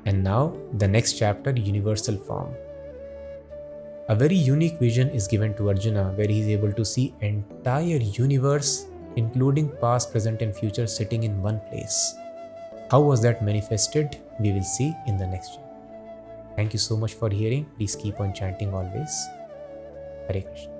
And now, the next chapter, universal form. A very unique vision is given to Arjuna, where he is able to see entire universe, including past, present and future, sitting in one place. How was that manifested? We will see in the next chapter. Thank you so much for hearing. Please keep on chanting always. Hare Krishna.